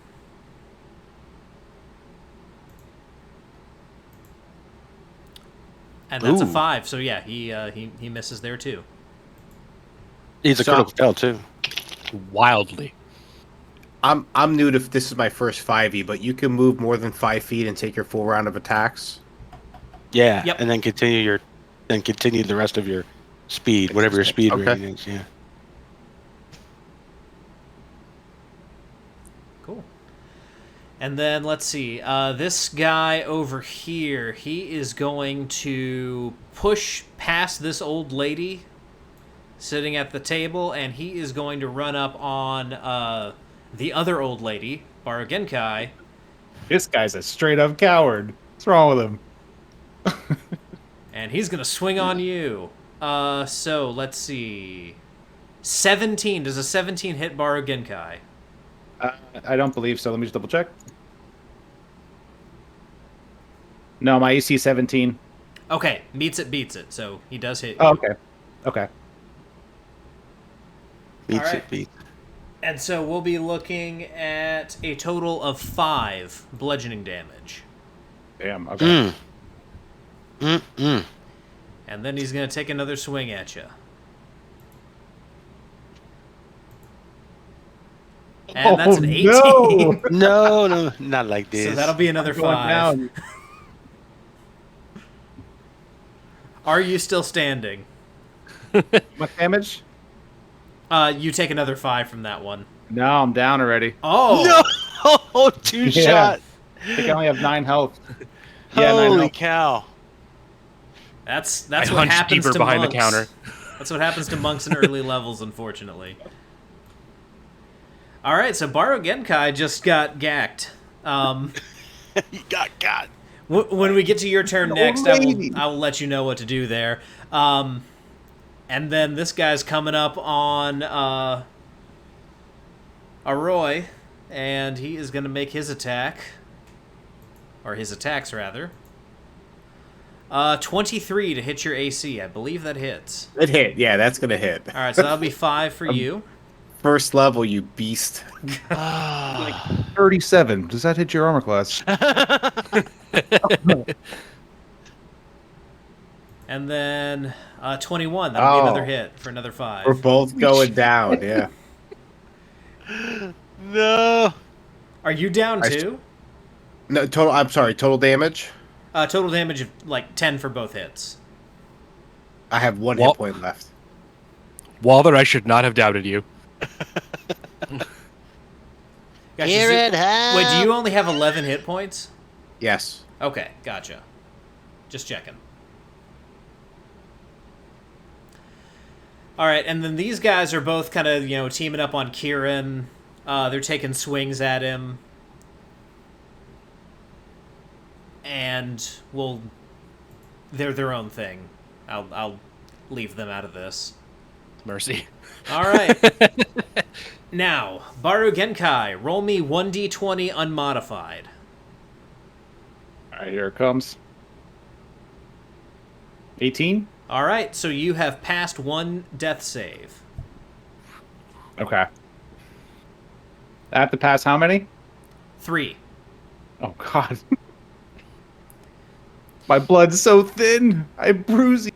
And that's a 5, so yeah, he misses there too. He's a critical fail too. Wildly. I'm new to this is my first 5e, but you can move more than 5 feet and take your full round of attacks. Yeah, Yep. and then continue the rest of your speed, whatever your speed Okay. rating is. Yeah. Cool. And then let's see. This guy over here, he is going to push past this old lady sitting at the table, and he is going to run up on the other old lady, Barugenkai. This guy's a straight up coward. What's wrong with him? And he's going to swing on you. So let's see. 17. Does a 17 hit Barugenkai? I don't believe so. Let me just double check. No, my AC 17. Okay, meets it, beats it. So he does hit you. Oh, okay. Okay. Beats Alright. it, beats. And so we'll be looking at a total of 5 bludgeoning damage. Damn. Okay. And then he's going to take another swing at you. And that's an 18. No. No, not like this. So that'll be another Going 5. down. Are you still standing? What damage? You take another 5 from that one. No, I'm down already. Oh! No, two Yeah. shot. I think I only have 9 health. Yeah, 9 Holy health. cow! That's I what hunched happens deeper to behind monks. the counter. That's what happens to monks in early levels, unfortunately. All right, so Baro Genkai just got gacked. You got. When we get to your turn No next, lady. I will let you know what to do there. And then this guy's coming up on Aroy, and he is going to make his attack. Or his attacks, rather. 23 to hit your AC. I believe that hits. It hit. Yeah, that's gonna hit. All right, so that'll be 5 for you. First level, you beast. 37. Does that hit your armor class? And then 21. That'll be another Oh. hit for another 5. We're both going down. Yeah. No. Are you down I too? No total. I'm sorry. Total damage. Total damage of like 10 for both hits. I have 1 Well- hit point left. Walther, I should not have doubted you. Gosh, Here it has. Wait, do you only have 11 hit points? Yes. Okay, gotcha. Just checking. All right, and then these guys are both kind of, teaming up on Kieran. They're taking swings at him. And, well, they're their own thing. I'll leave them out of this. Mercy. All right. Now, Baru Genkai, roll me 1d20 unmodified. All right, here it comes. 18? All right, so you have passed 1 death save. Okay. I have to pass how many? 3. Oh, God. My blood's so thin. I bruise you.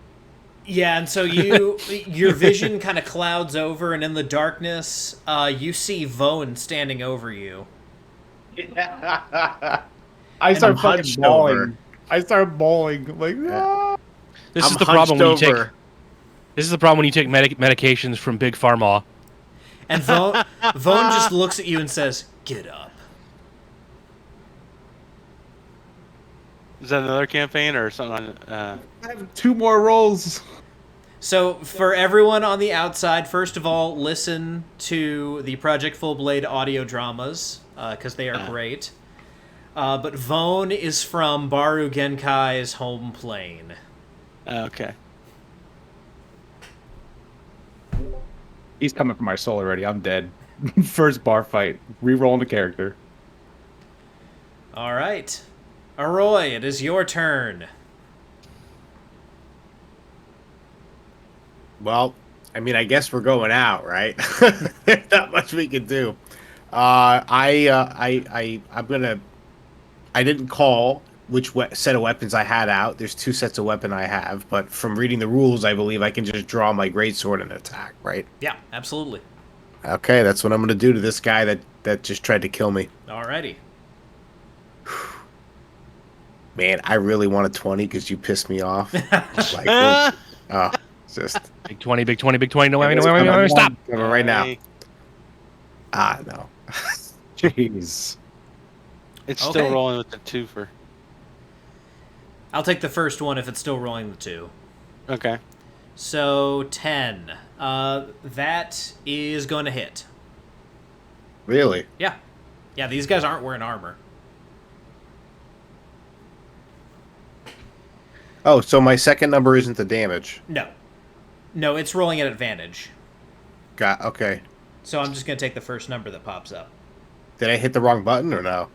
Yeah, and so your vision kind of clouds over, and in the darkness, you see Vone standing over you. I I'm start fucking hunched bawling. over. I start bawling. Like, ah. This is the problem when you take. over. This is the problem when you take medications from Big Pharma. And Vone just looks at you and says, "Get up." Is that another campaign or something? I have 2 more rolls. So, for everyone on the outside, first of all, listen to the Project Full Blade audio dramas, because they are great. But Vone is from Baru Genkai's home plane. Okay. He's coming for my soul already. I'm dead. First bar fight. Rerolling the character. All right. Aroy, it is your turn. Well, I mean, I guess we're going out, right? There's not much we can do. I'm gonna. I didn't call which set of weapons I had out. There's 2 sets of weapon I have, but from reading the rules, I believe I can just draw my greatsword and attack, right? Yeah, absolutely. Okay, that's what I'm gonna do to this guy that just tried to kill me. Alrighty. Man, I really want a 20 because you pissed me off. Like, just Big 20, big 20, big 20. No, wait, stop. coming right now. Hey, No. Jeez. it's Okay. still rolling with the 2 for. I'll take the first one if it's still rolling the 2. Okay. So, 10. That is going to hit. Really? Yeah. Yeah, these guys aren't wearing armor. Oh, so my second number isn't the damage. No. No, it's rolling at advantage. Okay. So I'm just going to take the first number that pops up. Did I hit the wrong button or no?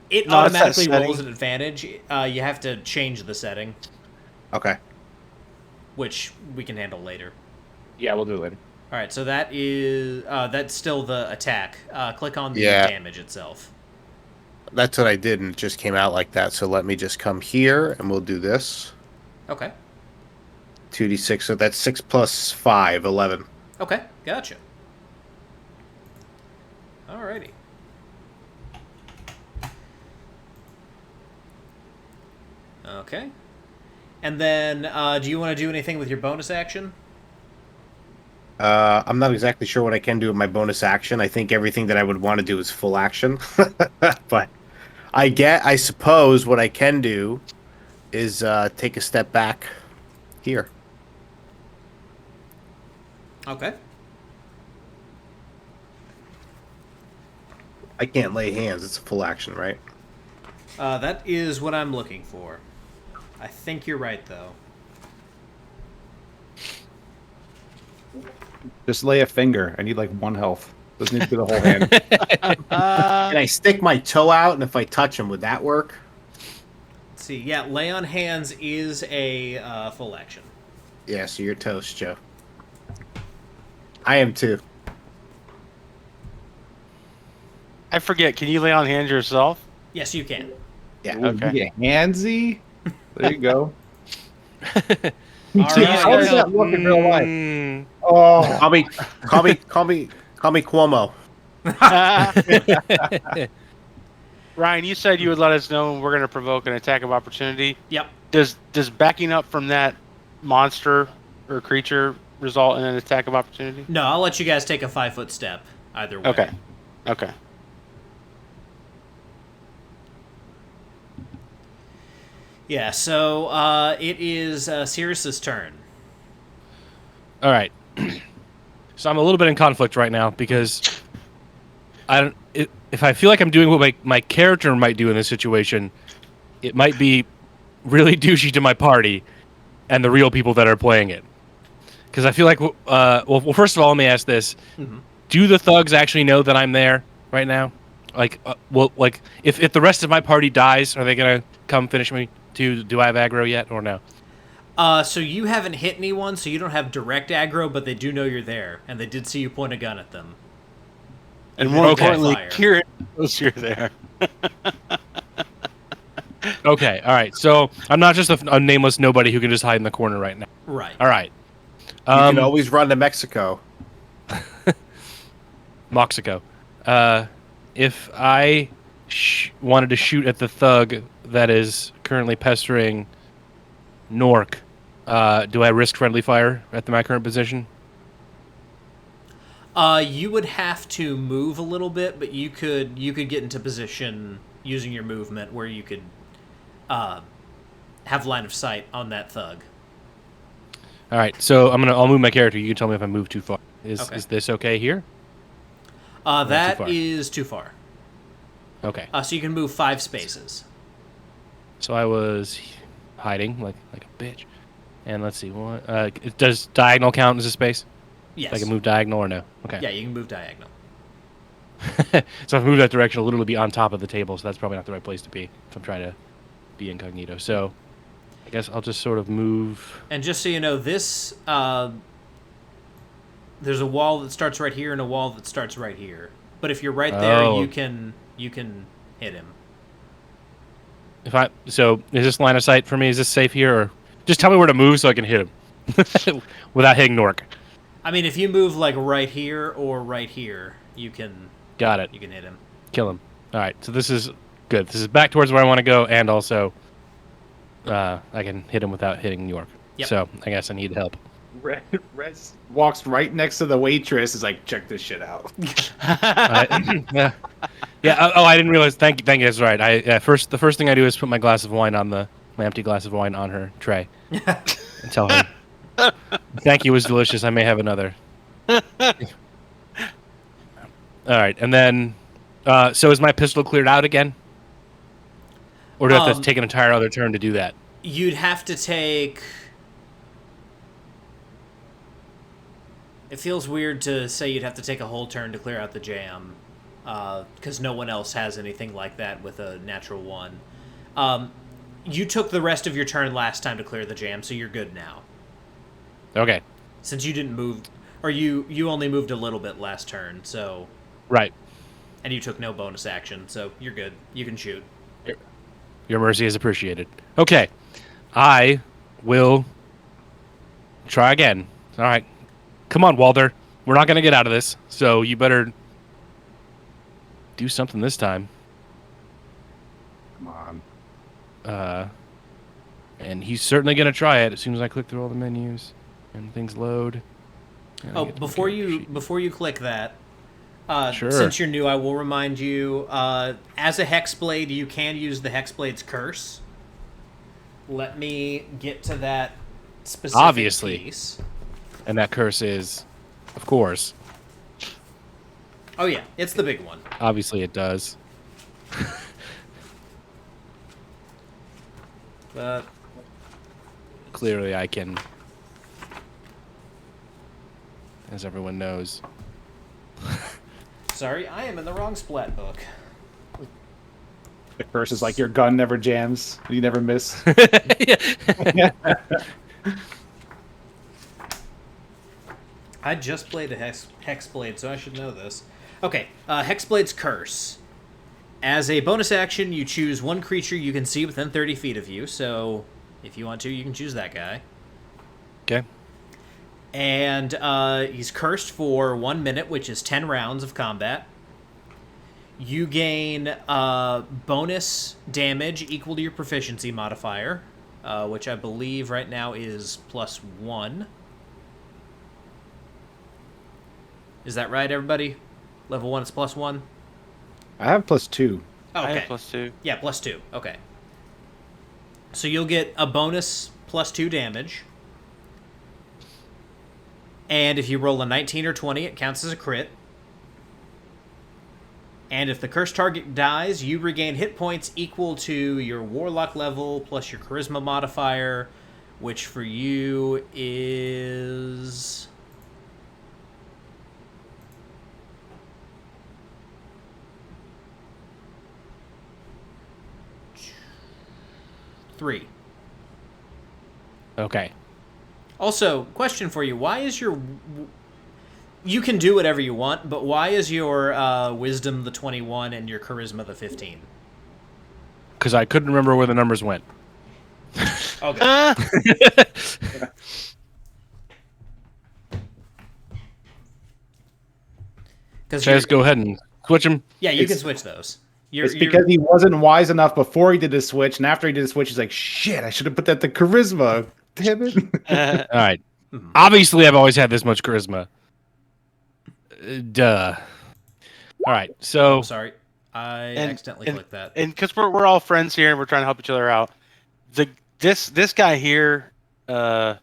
It No, it's that automatically setting. rolls at advantage. You have to change the setting, Okay. which we can handle later. Yeah, we'll do it later. All right, so that is that's still the attack. Click on the Yeah. damage itself. That's what I did, and it just came out like that. So let me just come here, and we'll do this. Okay. 2d6, so that's 6 plus 5, 11. Okay, gotcha. Alrighty. Okay. And then, do you want to do anything with your bonus action? I'm not exactly sure what I can do with my bonus action. I think everything that I would want to do is full action. But I suppose what I can do is take a step back here. Okay. I can't lay hands. It's a full action, right? That is what I'm looking for. I think you're right, though. Just lay a finger. I need like 1 health. Doesn't need to be the whole hand. Can I stick my toe out, and if I touch him, would that work? Let's see. Yeah, lay on hands is a full action. Yeah, so you're toast, Joe. I am too. I forget. Can you lay on hands yourself? Yes, you can. Yeah. Ooh, Okay. you get handsy. There you go. All How does right. that look in real life? Mm, Oh, Call me Cuomo. Ryan, you said you would let us know when we're going to provoke an attack of opportunity. Yep. Does backing up from that monster or creature result in an attack of opportunity? No, I'll let you guys take a 5-foot step either way. Okay. Okay. Yeah, so it is Sirius's turn. all right. So I'm a little bit in conflict right now because if I feel like I'm doing what my character might do in this situation, it might be really douchey to my party and the real people that are playing it. Because I feel like, well, first of all, let me ask this: do the thugs actually know that I'm there right now? Like, if the rest of my party dies, are they gonna come finish me too? Do I have aggro yet or no? So you haven't hit anyone, so you don't have direct aggro, but they do know you're there, and they did see you point a gun at them. And more Okay. importantly, Fire. Kieran knows you're there. Okay, all right. So I'm not just a nameless nobody who can just hide in the corner right now. Right. All right. You can always run to Mexico. Moxico. If I wanted to shoot at the thug that is currently pestering Nork, do I risk friendly fire at my current position? You would have to move a little bit, but you could get into position using your movement where you could have line of sight on that thug. All right, so I'll move my character. You can tell me if I move too far. Is this okay here? That is too far. Okay. So you can move 5 spaces. So I was hiding like a bitch. And let's see what does diagonal count as a space? Yes. I can move diagonal or no? Okay. Yeah, you can move diagonal. So if I move that direction, it'll literally be on top of the table, so that's probably not the right place to be if I'm trying to be incognito. So I guess I'll just sort of move. And just so you know, this there's a wall that starts right here and a wall that starts right here. But if you're right there, you can hit him. So is this line of sight for me? Is this safe here, or just tell me where to move so I can hit him without hitting Nork? I mean, if you move like right here or right here, you can. Got it. You can hit him. Kill him. All right. So this is good. This is back towards where I want to go, and also I can hit him without hitting New York. Yep. So I guess I need help. Rez walks right next to the waitress. Is like, check this shit out. Yeah. Yeah. Oh, I didn't realize. Thank you. That's right. The first thing I do is put my glass of wine my empty glass of wine on her tray, and tell her, "Thank you, it was delicious. I may have another." All right, and then, so is my pistol cleared out again, or do I have to take an entire other turn to do that? You'd have to take. It feels weird to say you'd have to take a whole turn to clear out the jam, because no one else has anything like that with a natural 1. You took the rest of your turn last time to clear the jam, so you're good now. Okay. Since you didn't move, or you only moved a little bit last turn, so... Right. And you took no bonus action, so you're good. You can shoot. Your mercy is appreciated. Okay. I will try again. All right. Come on, Walter. We're not going to get out of this, so you better do something this time. Come on. And he's certainly going to try it as soon as I click through all the menus and things load. Before you click that, sure. Since you're new, I will remind you, as a Hexblade, you can use the Hexblade's curse. Let me get to that specific piece. And that curse is, of course. Oh yeah, it's the big one. Obviously it does. But clearly I can, as everyone knows. Sorry, I am in the wrong splat book. The curse is like your gun never jams. You never miss. I just played a Hexblade, so I should know this. Okay, Hexblade's Curse. As a bonus action, you choose one creature you can see within 30 feet of you, so if you want to, you can choose that guy. Okay. And he's cursed for 1 minute, which is 10 rounds of combat. You gain bonus damage equal to your proficiency modifier, which I believe right now is +1. Is that right, everybody? Level 1 is +1? I have +2. Okay. I have +2. Yeah, +2. Okay. So you'll get a bonus +2 damage. And if you roll a 19 or 20, it counts as a crit. And if the cursed target dies, you regain hit points equal to your warlock level plus your charisma modifier, which for you is... three. Okay. Also, question for you. Why is your... You can do whatever you want, but why is your wisdom the 21 and your charisma the 15? Because I couldn't remember where the numbers went. Okay. Just go ahead and switch them. Yeah, you can switch those. It's because he wasn't wise enough before he did the switch, and after he did the switch, he's like, shit, I should have put that to charisma. Damn it. All right. Obviously, I've always had this much charisma. Duh. All right, so Oh, sorry. I accidentally clicked that. And because we're all friends here and we're trying to help each other out, this guy here that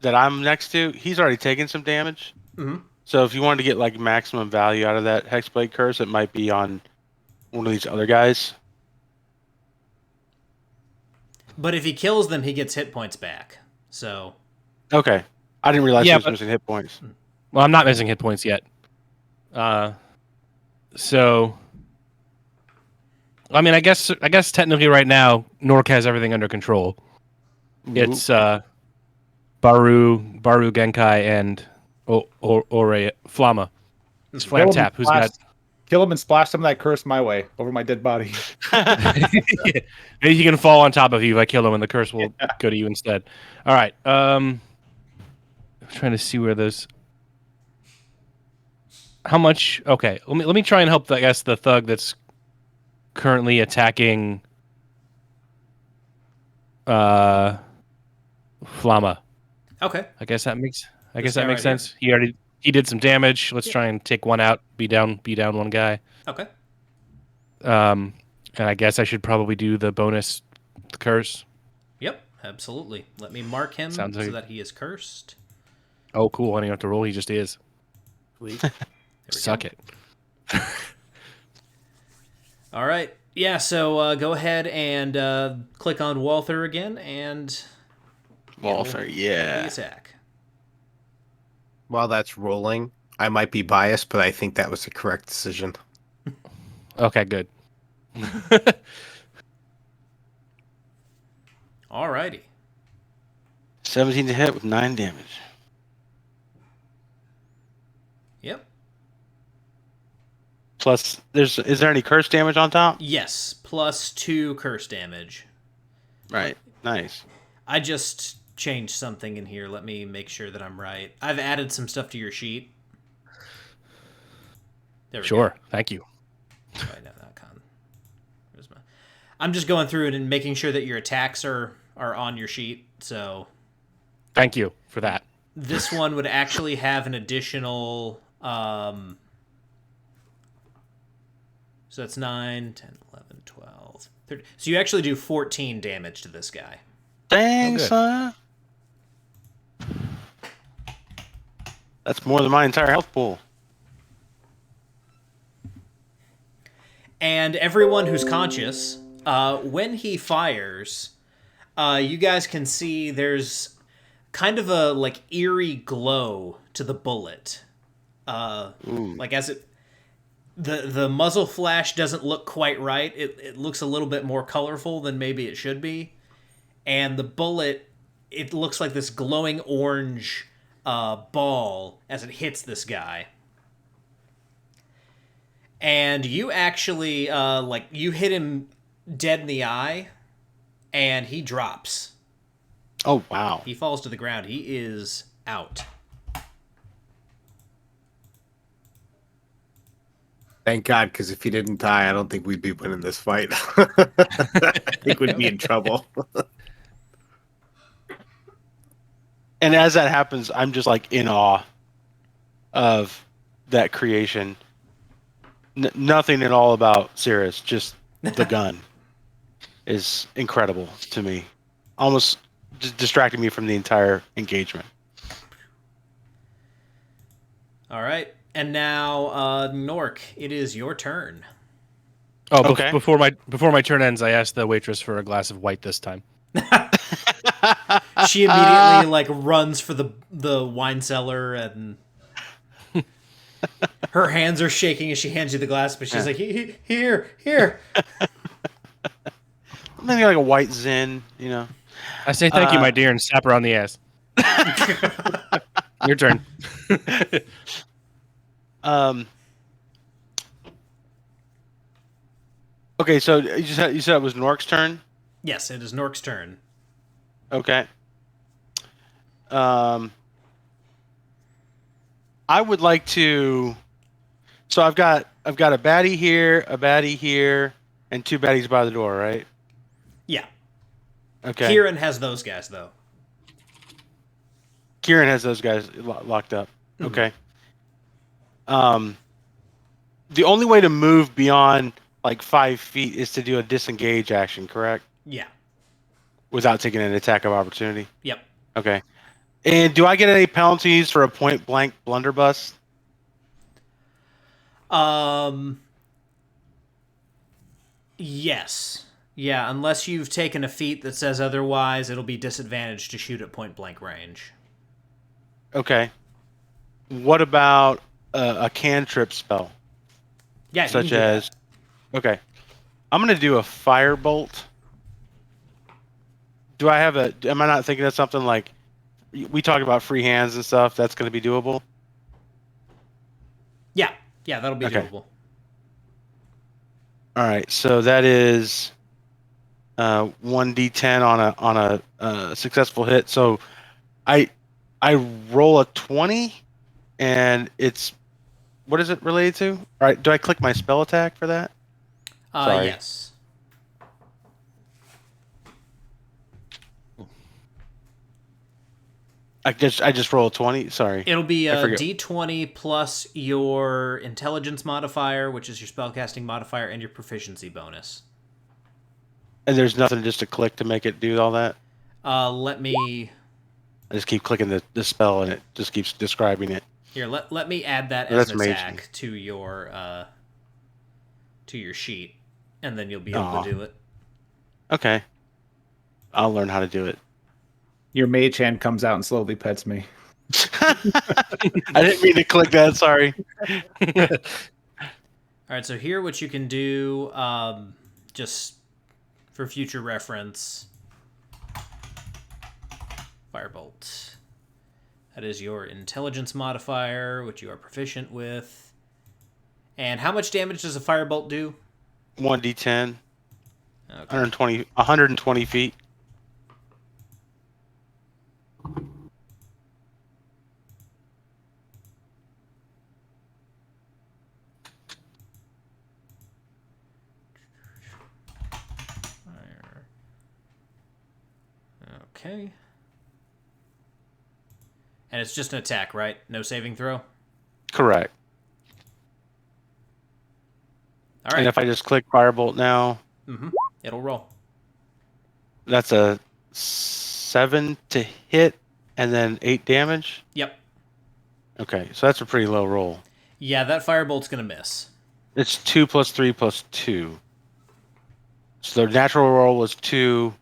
I'm next to, he's already taken some damage. Mm-hmm. So if you wanted to get like maximum value out of that Hexblade Curse, it might be on one of these other guys. But if he kills them, he gets hit points back. So. Okay, I didn't realize he was missing hit points. Well, I'm not missing hit points yet. So, I mean, I guess technically right now Nork has everything under control. It's Baru Genkai, and Ore Flama. It's Flam Tap. Who's got? Kill him and splash some of that curse my way over my dead body. Maybe he can fall on top of you if I kill him, and the curse will go to you instead. All right. I'm trying to see where those. How much? Okay, let me try and help. I guess the thug that's currently attacking Flama. Okay. I guess that makes Right sense. He did some damage. Let's try and take one out. Be down one guy. Okay. And I guess I should probably do the bonus curse. Yep, absolutely. Let me mark him so that he is cursed. Oh, cool. I don't have to roll. He just is. Sweet. Suck it. All right. Yeah, so go ahead and click on Walther again and... Walther, yeah. Attack. While that's rolling, I might be biased, but I think that was the correct decision. Okay, good. Alrighty. 17 to hit with 9 damage. Yep. Plus, is there any curse damage on top? Yes, plus 2 curse damage. Right. Nice. I just changed something in here. Let me make sure that I'm right. I've added some stuff to your sheet. There we go. Thank you. Right now, not con. I'm just going through it and making sure that your attacks are on your sheet. So, thank you for that. This one would actually have an additional. So that's 9, 10, 11, 12, 13. So you actually do 14 damage to this guy. Dang, son. That's more than my entire health pool. And everyone who's conscious, when he fires, you guys can see there's kind of a like eerie glow to the bullet. Like as it, the muzzle flash doesn't look quite right. It looks a little bit more colorful than maybe it should be. And the bullet, it looks like this glowing orange ball as it hits this guy. And you actually, you hit him dead in the eye, and he drops. Oh, wow. He falls to the ground. He is out. Thank God, because if he didn't die, I don't think we'd be winning this fight. I think we'd be in trouble. And as that happens, I'm just like in awe of that creation. Nothing at all about Cirrus, just the gun is incredible to me. Almost distracting me from the entire engagement. All right. And now, Nork, it is your turn. Oh, okay. Before my turn ends, I asked the waitress for a glass of white this time. She immediately runs for the wine cellar, and her hands are shaking as she hands you the glass, but she's like, here. Maybe like a white Zen, you know. I say thank you, my dear, and slap her on the ass. Your turn. Okay, so you said it was Nork's turn? Yes, it is Nork's turn. Okay. I would like to. So I've got a baddie here, and 2 baddies by the door, right? Yeah. Okay. Kieran has those guys though. Kieran has those guys locked up. Mm-hmm. Okay. The only way to move beyond like 5 feet is to do a disengage action, correct? Yeah. Without taking an attack of opportunity. Yep. Okay. And do I get any penalties for a point blank blunderbuss? Yes. Yeah, unless you've taken a feat that says otherwise, it'll be disadvantaged to shoot at point blank range. Okay. What about a cantrip spell? Yeah, Such as... Okay. I'm going to do a firebolt. Do I have a... Am I not thinking of something like... We talk about free hands and stuff. That's going to be doable? Yeah. Yeah, that'll be doable. All right. So that is 1d10 on a successful hit. So I roll a 20, and it's... What is it related to? All right. Do I click my spell attack for that? Sorry. Yes. I just roll a 20. Sorry. It'll be a d20 plus your intelligence modifier, which is your spellcasting modifier, and your proficiency bonus. And there's nothing just to click to make it do all that? Let me... I just keep clicking the spell, and it just keeps describing it. Here, let me add that as an attack to your sheet, and then you'll be able to do it. Okay. I'll learn how to do it. Your mage hand comes out and slowly pets me. I didn't mean to click that, sorry. All right, so here what you can do, just for future reference, Firebolt. That is your intelligence modifier, which you are proficient with. And how much damage does a firebolt do? 1d10. Okay. 120 feet. Okay. And it's just an attack, right? No saving throw? Correct. All right. And if I just click Firebolt now... It'll roll. That's a 7 to hit, and then 8 damage? Yep. Okay, so that's a pretty low roll. Yeah, that Firebolt's going to miss. It's 2 plus 3 plus 2. So the natural roll was 2,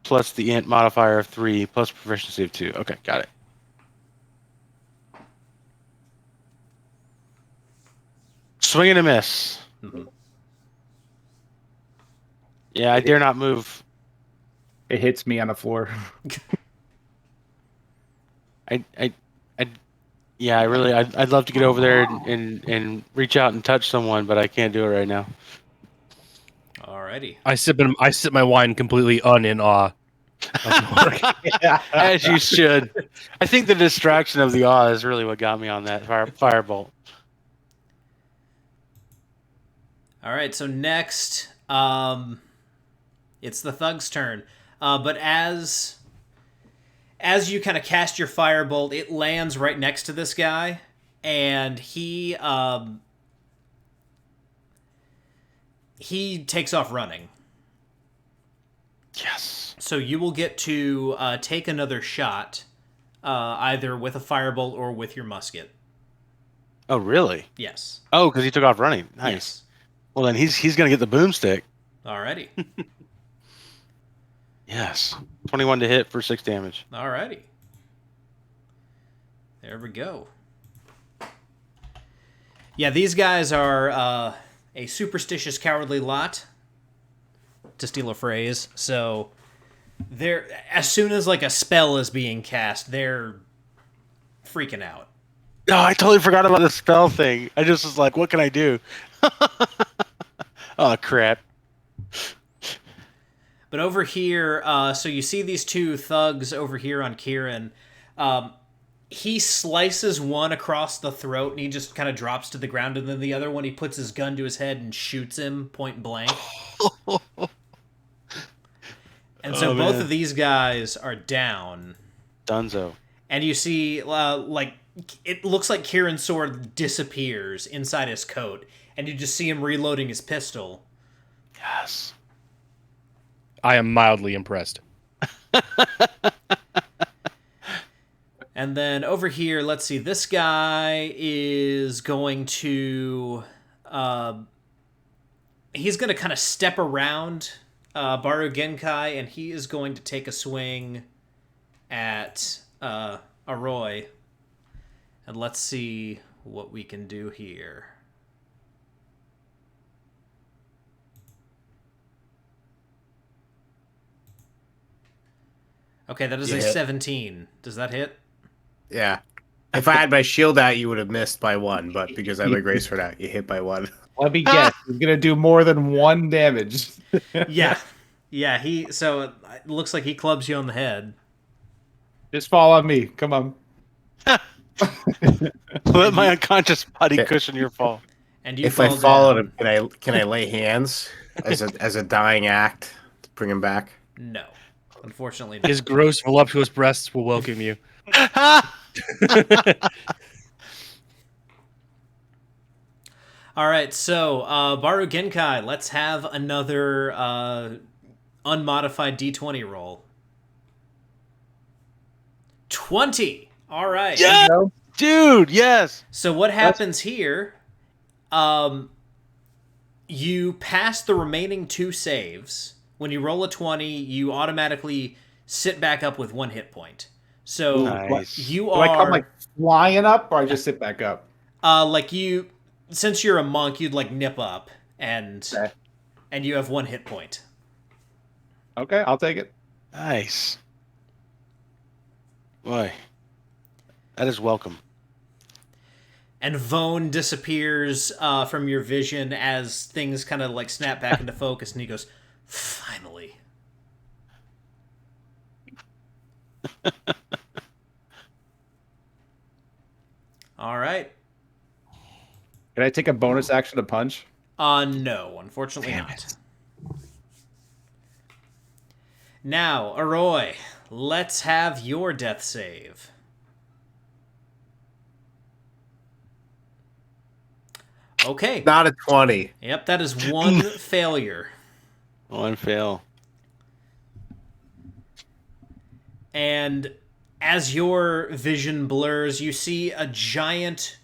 plus the int modifier of 3, plus proficiency of 2. Okay, got it. Swing and a miss. Yeah, I dare not move. It hits me on the floor. I'd love to get over there and reach out and touch someone, but I can't do it right now. Alrighty. I sip my wine completely in awe. As you should. I think the distraction of the awe is really what got me on that firebolt. All right, so next, it's the thug's turn. But as you kind of cast your firebolt, it lands right next to this guy, and he takes off running. Yes. So you will get to take another shot, either with a firebolt or with your musket. Oh, really? Yes. Oh, because he took off running. Nice. Yes. Well, then he's going to get the boomstick. Alrighty. Yes. 21 to hit for 6 damage. Alrighty. There we go. Yeah, these guys are a superstitious, cowardly lot, to steal a phrase. So they're, as soon as like a spell is being cast, they're freaking out. No, I totally forgot about the spell thing. I just was like, what can I do? Oh, crap. But over here, so you see these two thugs over here on Kieran. He slices one across the throat, and he just kind of drops to the ground. And then the other one, he puts his gun to his head and shoots him point blank. And so both of these guys are down. Dunzo. And you see, like, it looks like Kieran's sword disappears inside his coat, and you just see him reloading his pistol. Yes. I am mildly impressed. And then over here, let's see, this guy is going to... he's going to kind of step around Baru Genkai, and he is going to take a swing at Aroi. And let's see what we can do here. Okay, that is a 17. Does that hit? Yeah. If I had my shield out, you would have missed by 1, but because I have my grace sword out, you hit by 1. Let me guess. He's gonna do more than 1 damage. Yeah. Yeah, so it looks like he clubs you on the head. Just fall on me. Come on. Let my unconscious body cushion your fall. And you If I fall followed down. him, can I lay hands as a dying act to bring him back? No. Unfortunately, not. His gross, voluptuous breasts will welcome you. All right, so Baru Genkai, let's have another unmodified D20 roll. 20. All right. Yeah, dude. Yes. So what happens here? You pass the remaining 2 saves. When you roll a 20, you automatically sit back up with 1 hit point. So Nice. you Do are I come like flying up, or I just sit back up? like you. Since you're a monk, you'd like nip up and you have 1 hit point. Okay, I'll take it. Nice. Boy, that is welcome. And Vone disappears from your vision as things kind of like snap back into focus, and he goes, "Finally." All right. Can I take a bonus action to punch? No, unfortunately not. Now, Aroi, let's have your death save. Okay. Not a 20. Yep, that is 1 failure. 1 fail. And as your vision blurs, you see a giant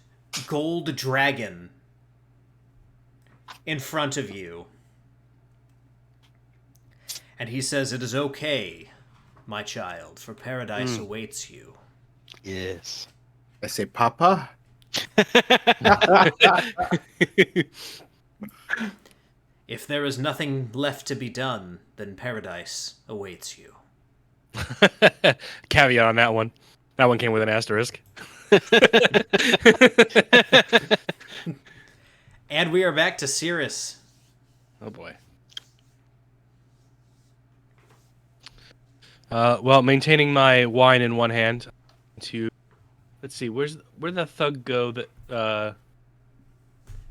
gold dragon in front of you. And he says, "It is okay, my child, for paradise awaits you." Yes. I say, Papa? If there is nothing left to be done, then paradise awaits you. Caveat on that one. That one came with an asterisk. And we are back to Cirrus. Oh boy. Well, maintaining my wine in one hand. Let's see, where'd the thug go that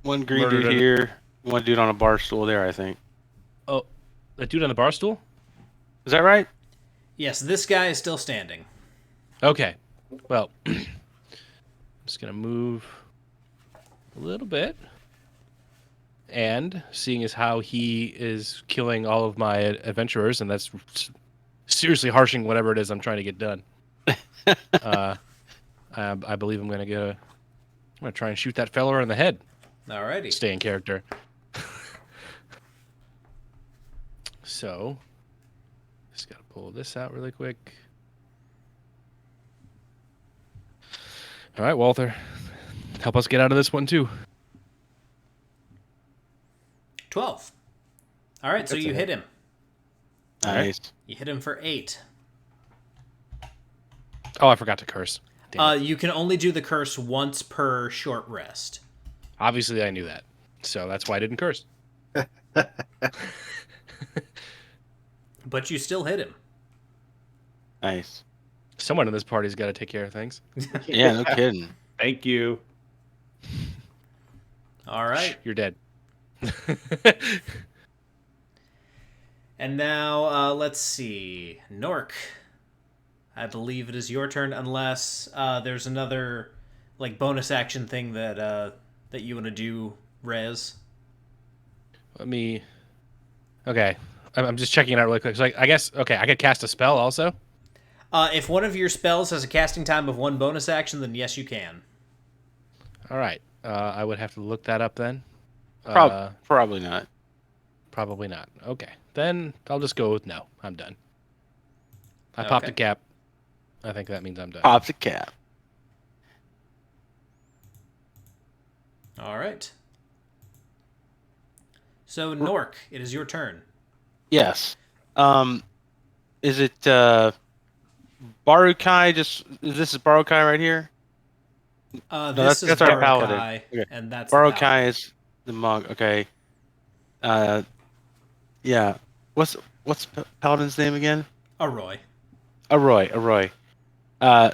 1 green Murdered dude it. here. 1 dude on a bar stool there, I think. Oh, that dude on the bar stool? Is that right? Yes, this guy is still standing. Okay. Well, I'm just gonna move a little bit. And seeing as how he is killing all of my adventurers, and that's seriously harshing whatever it is I'm trying to get done. I believe I'm gonna try and shoot that fella in the head. Alrighty. Stay in character. So, just gotta pull this out really quick. All right, Walter, help us get out of this one too. 12. Alright, so you hit him. Nice. You hit him for 8. Oh, I forgot to curse. Damn it. You can only do the curse once per short rest. Obviously, I knew that, so that's why I didn't curse. But you still hit him. Nice. Someone in this party's got to take care of things. Yeah, no kidding. Thank you. Alright. You're dead. And now, let's see. Nork. I believe it is your turn, unless there's another like bonus action thing that you want to do, Rez? Let me. Okay, I'm just checking it out really quick. So I guess okay, I could cast a spell also. If one of your spells has a casting time of 1 bonus action, then yes, you can. All right, I would have to look that up then. Probably not. Probably not. Okay, then I'll just go with no. I'm done. I popped a cap. I think that means I'm done. Pops a cap. All right. So, Nork, it is your turn. Yes. Is it Barukai? This is Barukai right here. This is that's our paladin. Barukai, Okay. and that's Barukai is the monk. Okay. Yeah. What's paladin's name again? Aroy. Aroy.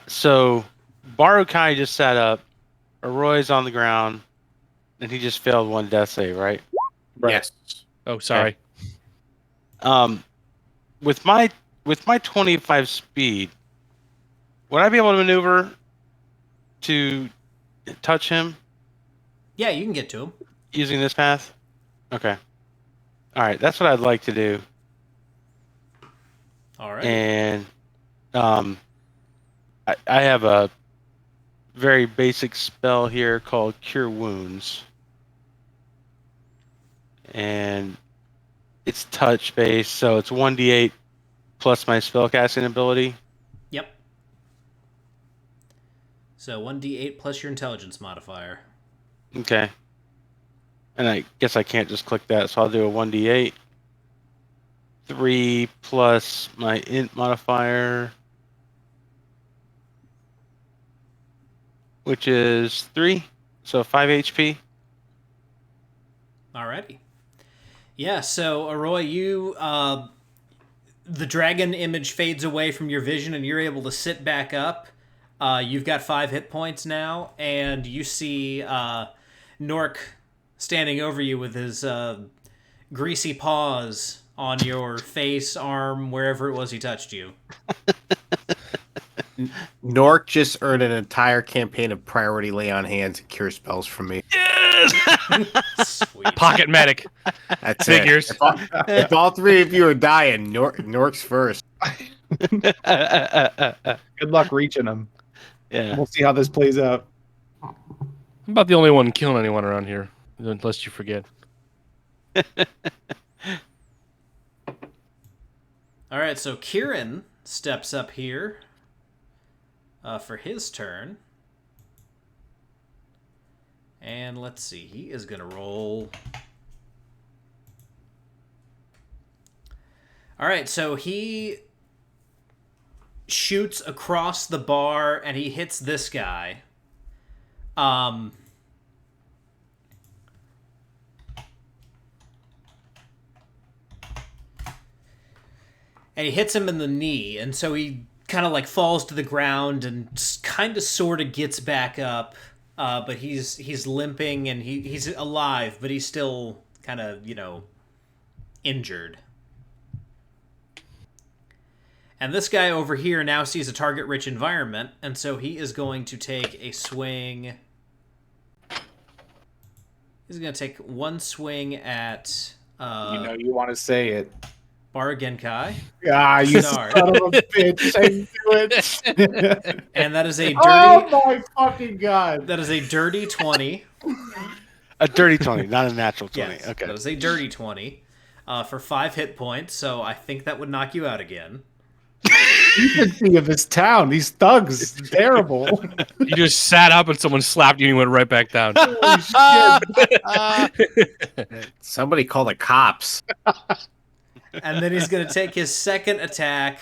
So Barukai just sat up. Aroy's on the ground, and he just failed 1 death save, right? Yes. Oh, sorry. With my 25 speed, would I be able to maneuver to touch him Yeah, you can get to him. using this path? Okay. All right, that's what I'd like to do. All right. And I have a very basic spell here called Cure Wounds. And it's touch based, so it's 1d8 plus my spellcasting ability. Yep. So 1d8 plus your intelligence modifier. Okay. And I guess I can't just click that, so I'll do a 1d8. 3 plus my int modifier, which is 3, so 5 HP. Alrighty. Yeah, so Aroy, you the dragon image fades away from your vision and you're able to sit back up. You've got 5 hit points now, and you see Nork standing over you with his greasy paws on your face, arm, wherever it was he touched you. Nork just earned an entire campaign of priority lay on hands and cure spells from me. Sweet. Pocket medic. That's Figures. it. If all 3 of you are dying, Nork's first. Good luck reaching him. Yeah. We'll see how this plays out. I'm about the only one killing anyone around here, unless you forget. All right, so Kieran steps up here for his turn. And let's see, he is going to roll. All right, so he shoots across the bar and he hits this guy. And he hits him in the knee, and so he kind of like falls to the ground and kind of sort of gets back up, but he's limping and he's alive, but he's still kind of, injured. And this guy over here now sees a target-rich environment, and so he is going to take a swing. He's going to take 1 swing at You want to say it. Baragenkai. Ah, you Start. son of a bitch. I knew it. And that is a dirty... Oh my fucking god. That is a dirty 20. A dirty 20, not a natural 20. Yes, Okay. that is a dirty 20 for 5 hit points, so I think that would knock you out again. Decency of this town. These thugs. Terrible. You just sat up and someone slapped you and you went right back down. Holy shit. Somebody call the cops. And then he's going to take his second attack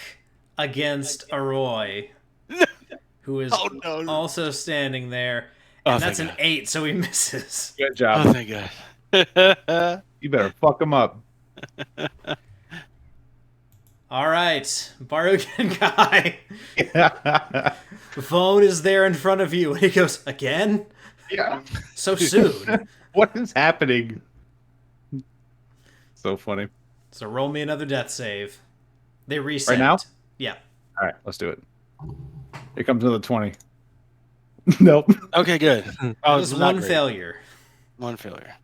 against Aroy, who is also standing there. And that's an 8, so he misses. Good job. Oh, thank God. You better fuck him up. All right, Barugan guy. Phone is there in front of you, and he goes, again? Yeah. So soon. What is happening? So funny. So roll me another death save. They reset. Right now? Yeah. All right, let's do it. Here comes another 20. Nope. Okay, good. That Oh, was it's not one great. failure. One failure.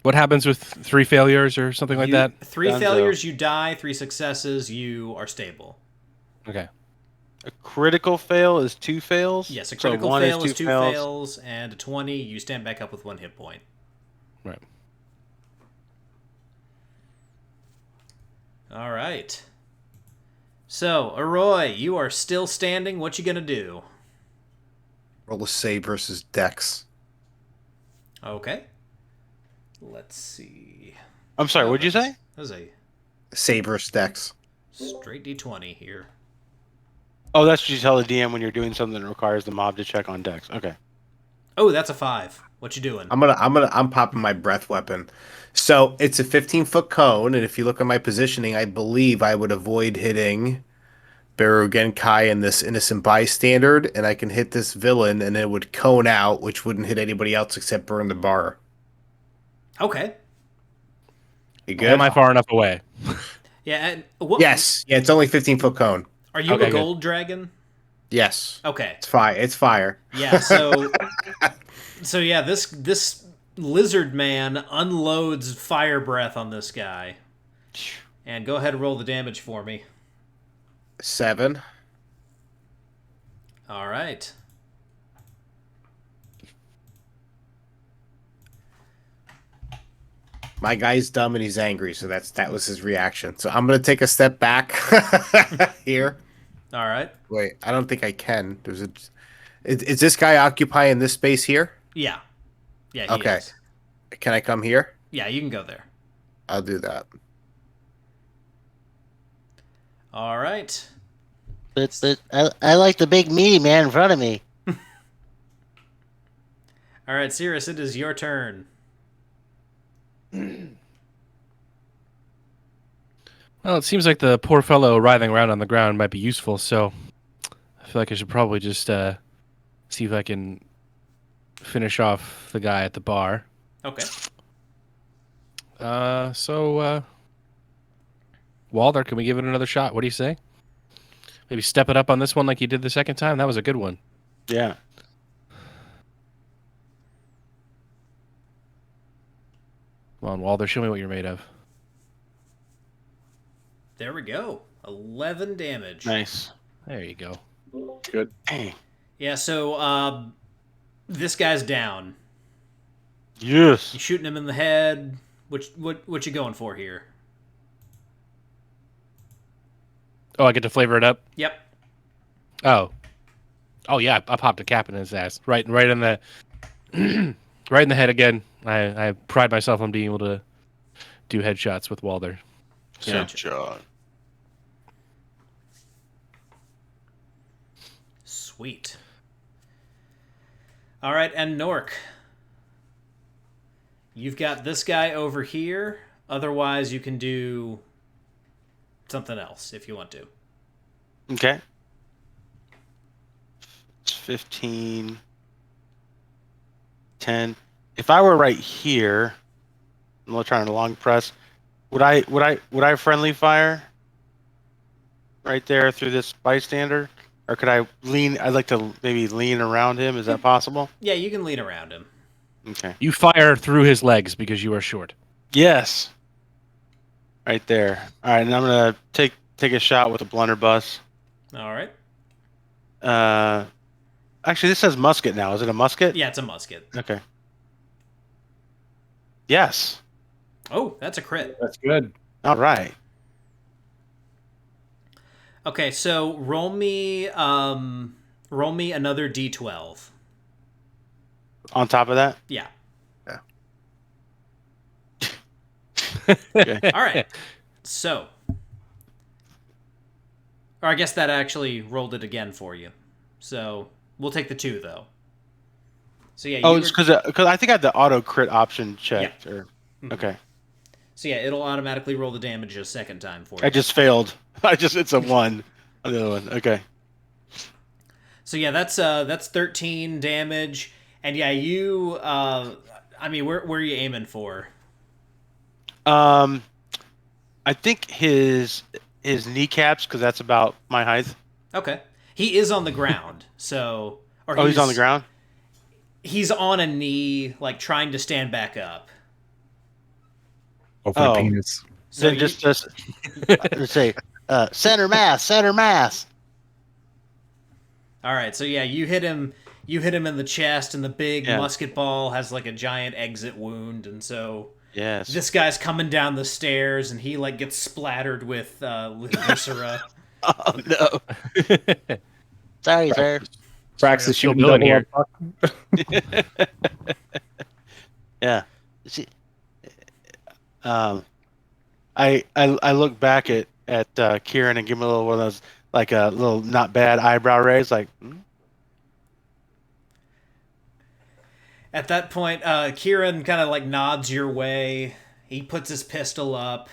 What happens with 3 failures or something like that? Three Dunzo. failures, you die. 3 successes, you are stable. Okay. A critical fail is 2 fails. Yes, a So critical one fail is 2 fails. fails, and a 20, you stand back up with 1 hit point. Right. All right. So, Aroy, you are still standing. What you gonna do? Roll a save versus Dex. Okay. Let's see. I'm sorry. What'd you say? That was a Save versus Dex. straight D20 here. Oh, that's what you tell the DM when you're doing something that requires the mob to check on Dex. Okay. Oh, that's a 5. What you doing? I'm popping my breath weapon. So it's a 15-foot cone, and if you look at my positioning, I believe I would avoid hitting Baru Genkai and this innocent bystander, and I can hit this villain, and it would cone out, which wouldn't hit anybody else except burn the bar. Okay. You good? Am I far enough away? Yeah. And what, Yes. Yeah, it's only 15-foot cone. Are you Okay, a good. gold dragon? Yes. Okay. It's fire. It's fire. Yeah. So yeah, this lizard man unloads fire breath on this guy. And go ahead and roll the damage for me. 7. All right. My guy's dumb and he's angry, so that was his reaction. So I'm gonna take a step back here. All right. Wait, I don't think I can. Is this guy occupying this space here? Yeah. Yeah, he Okay. is. Can I come here? Yeah, you can go there. I'll do that. All right. But I like the big meaty man in front of me. All right, Cirrus, it is your turn. Well, it seems like the poor fellow writhing around on the ground might be useful, so I feel like I should probably just see if I can finish off the guy at the bar. Okay. Walder, can we give it another shot? What do you say? Maybe step it up on this one like you did the second time? That was a good one. Yeah. Come on, Walder, show me what you're made of. There we go. 11 damage. Nice. There you go. Good. Dang. Yeah, so this guy's down. Yes. You shooting him in the head. What you going for here? Oh, I get to flavor it up? Yep. Oh yeah, I popped a cap in his ass. Right in the right in the head again. I pride myself on being able to do headshots with Walder. Yeah. Sweet. All right, and Nork. You've got this guy over here. Otherwise, you can do something else if you want to. Okay. It's 15. 10. If I were right here, I'm not trying to long press. Would I friendly fire right there through this bystander, or could I lean? I'd like to maybe lean around him. Is that possible? Yeah, you can lean around him. Okay. You fire through his legs because you are short. Yes. Right there. All right, and I'm gonna take a shot with a blunderbuss. All right. Actually, this says musket now. Is it a musket? Yeah, it's a musket. Okay. Yes. Oh, that's a crit. That's good. All right. Okay, so roll me another D12. On top of that. Yeah. Okay. All right. So, or I guess that actually rolled it again for you. So we'll take the 2 though. So yeah. Oh, it's because I think I had the auto crit option checked. Yeah. Or okay. So yeah, it'll automatically roll the damage a second time for you. I just failed. It's a 1 on the other one. Okay. So yeah, that's 13 damage, and yeah, you. I mean, where are you aiming for? I think his kneecaps, because that's about my height. Okay, he is on the ground. So, Or Oh, he's on the ground? He's on a knee, like trying to stand back up. Oh, for the Oh. penis. So Then just Let's say, center mass, center mass. all right, so yeah, you hit him. You hit him in the chest, and the big Yeah. musket ball has like a giant exit wound, and so yes. this guy's coming down the stairs, and he like gets splattered with viscera. Oh no. Sorry, sir. Prax is Kill shooting Bill in double here. up. Yeah. See, I look back at Kieran and give him a little one of those, like a little not bad eyebrow raise, like, At that point, Kieran kind of like nods your way. He puts his pistol up,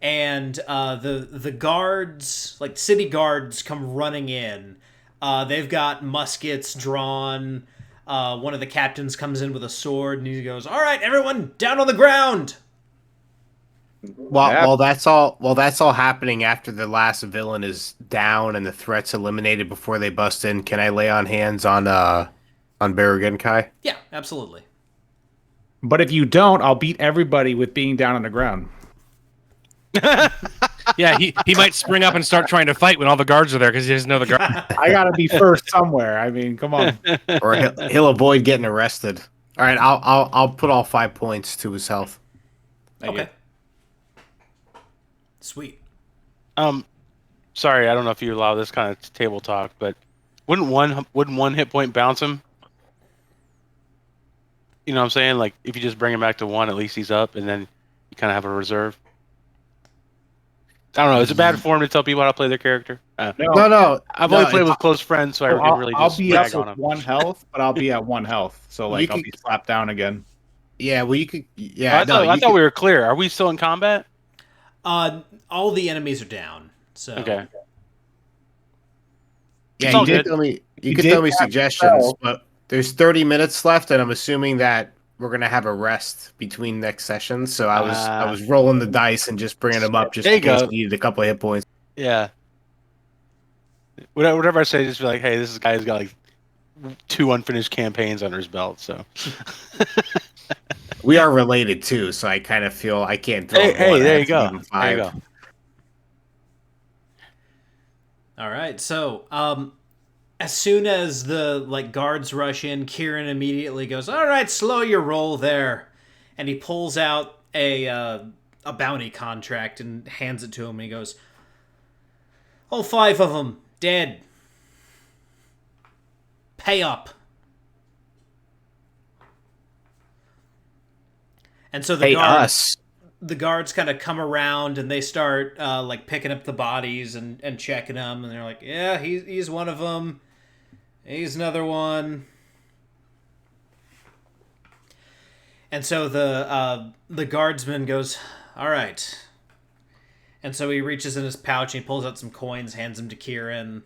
and the guards, like city guards, come running in. They've got muskets drawn. One of the captains comes in with a sword, and he goes, "All right, everyone, down on the ground." While that's all happening after the last villain is down and the threat's eliminated before they bust in, can I lay on hands on Baragenkai? Yeah, absolutely. But if you don't, I'll beat everybody with being down on the ground. Yeah, he might spring up and start trying to fight when all the guards are there because he doesn't know the guard. I gotta be first somewhere. I mean, come on. Or he'll avoid getting arrested. All right, I'll put all 5 points to his health. Okay. Sweet. sorry, I don't know if you allow this kind of table talk, but wouldn't one hit point bounce him? You know what I'm saying? Like, if you just bring him back to 1, at least he's up, and then you kind of have a reserve. I don't know. Is it bad form to tell people how to play their character? No. I've only played with close friends, so I can really just I'll be up rag on with them. 1 health, but I'll be at 1 health. So, like, I'll be slapped down again. Yeah, well, you could. Yeah, I thought we were clear. Are we still in combat? All the enemies are down. So Okay. Yeah, It's all you good. could tell me suggestions, but there's 30 minutes left, and I'm assuming that we're gonna have a rest between next sessions. So I was rolling the dice and just bringing them up just There in you case go. we needed a couple of hit points. Yeah. Whatever I say, just be like, hey, this guy's got like 2 unfinished campaigns under his belt, so. We are related too, so I kind of feel I can't draw. Hey, one. I there have you to go. give him There you 5. go. all right. So as soon as the guards rush in, Kieran immediately goes, "All right, slow your roll there," and he pulls out a bounty contract and hands it to him. And he goes, "All 5 of them dead. Pay up." And so Hey, us. the guards kind of come around and they start picking up the bodies and checking them, and they're like, "Yeah, he's one of them. He's another one." And so the guardsman goes, "All right." And so he reaches in his pouch and he pulls out some coins, hands them to Kieran.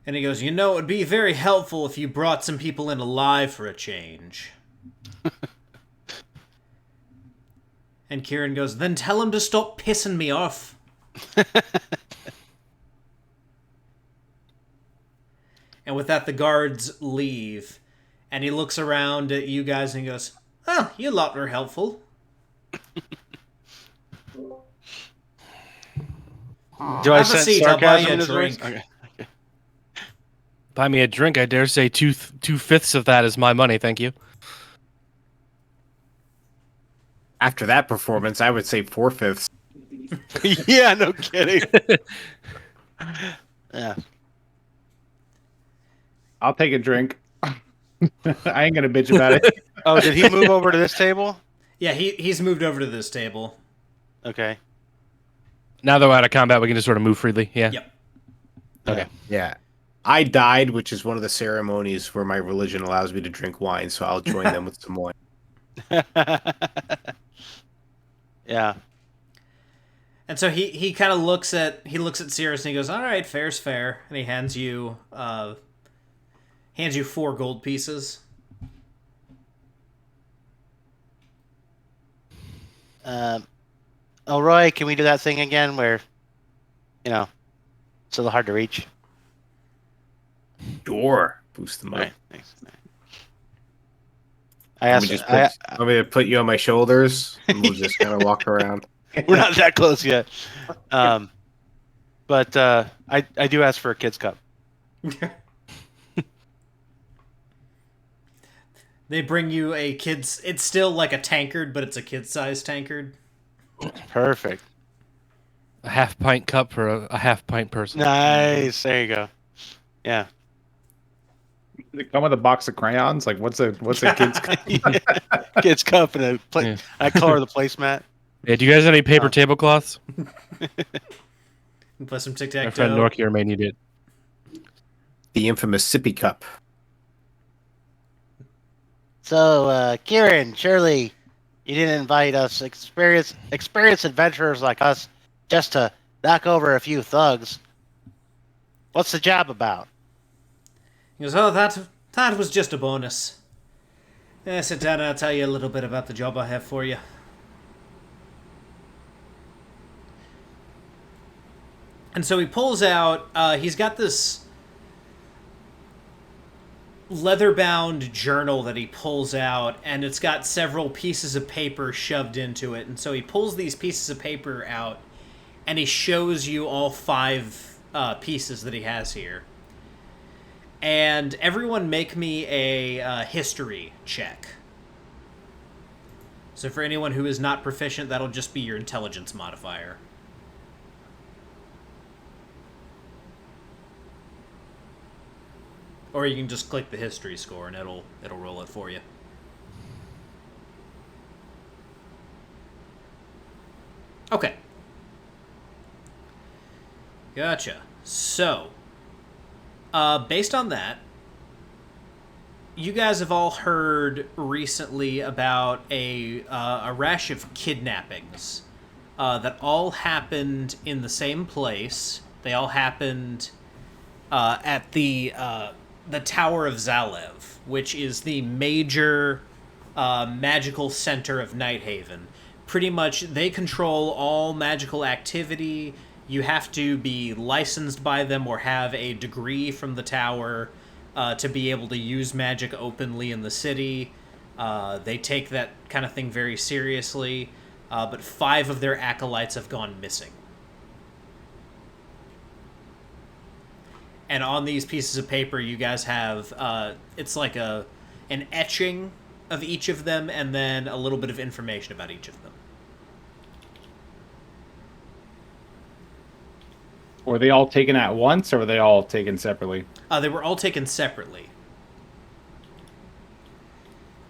And he goes, "You know, it would be very helpful if you brought some people in alive for a change." And Kieran goes, "Then tell him to stop pissing me off." And with that, the guards leave. And he looks around at you guys and he goes, "Oh, you lot were helpful." Do I Have a sense seat, I'll buy sarcasm you a in his voice? drink. Okay. Buy me a drink. I dare say two-fifths of that is my money. Thank you. After that performance, I would say 4/5. Yeah, no kidding. Yeah. I'll take a drink. I ain't gonna bitch about it. Oh, did he move over to this table? Yeah, he's moved over to this table. Okay. Now that we're out of combat, we can just sort of move freely. Yeah. Yep. Okay. Yeah. I died, which is one of the ceremonies where my religion allows me to drink wine, so I'll join them with some wine. Yeah. And so he kind of looks at Cirrus and he goes, "All right, fair's fair," and he hands you 4 gold pieces. Oh, Roy, can we do that thing again where, you know, Still hard to reach. Sure. Boost them All up. right, thanks. I Want me to put you on my shoulders and we'll just kind of walk around? We're not that close yet. But I do ask for a kid's cup. They bring you a kid's. It's still like a tankard, but it's a kid-sized tankard. Perfect. A half pint cup for a half pint person. Nice. There you go. Yeah. Does it come with a box of crayons? Like, what's a kid's Kid's cup and Yeah. I color the placemat. Yeah, do you guys have any paper tablecloths? And play some My friend tic-tac-toe. Norkier may need it. The infamous sippy cup. So, Kieran, surely you didn't invite us experienced adventurers like us just to knock over a few thugs. What's the job about? He goes, oh, that was just a bonus. Yeah, sit down and I'll tell you a little bit about the job I have for you. And so he pulls out, he's got this leather-bound journal that he pulls out, and it's got several pieces of paper shoved into it. And so he pulls these pieces of paper out, and he shows you all 5 pieces that he has here. And everyone make me a history check. So for anyone who is not proficient, that'll just be your intelligence modifier. Or you can just click the history score and it'll roll it for you. Okay. Gotcha. So, based on that, you guys have all heard recently about a rash of kidnappings that all happened in the same place. They all happened at the Tower of Zalev, which is the major magical center of Nighthaven. Pretty much, they control all magical activity. You have to be licensed by them or have a degree from the tower to be able to use magic openly in the city. They take that kind of thing very seriously, but 5 of their acolytes have gone missing. And on these pieces of paper, you guys have, it's like an etching of each of them and then a little bit of information about each of them. Were they all taken at once, or were they all taken separately? They were all taken separately.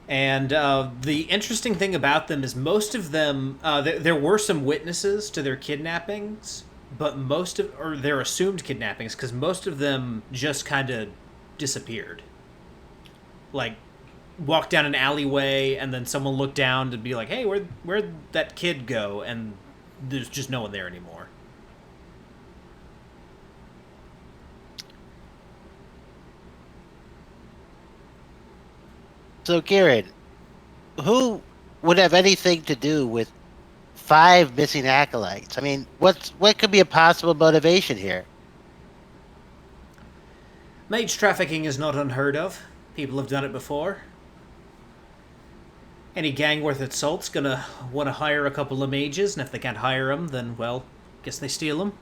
And the interesting thing about them is most of them, there were some witnesses to their kidnappings, but or their assumed kidnappings, because most of them just kind of disappeared. Like, walked down an alleyway, and then someone looked down to be like, hey, where'd that kid go? And there's just no one there anymore. So, Kieran, who would have anything to do with 5 missing acolytes? I mean, what could be a possible motivation here? Mage trafficking is not unheard of. People have done it before. Any gang worth its salt's gonna want to hire a couple of mages, and if they can't hire them, then, well, guess they steal them.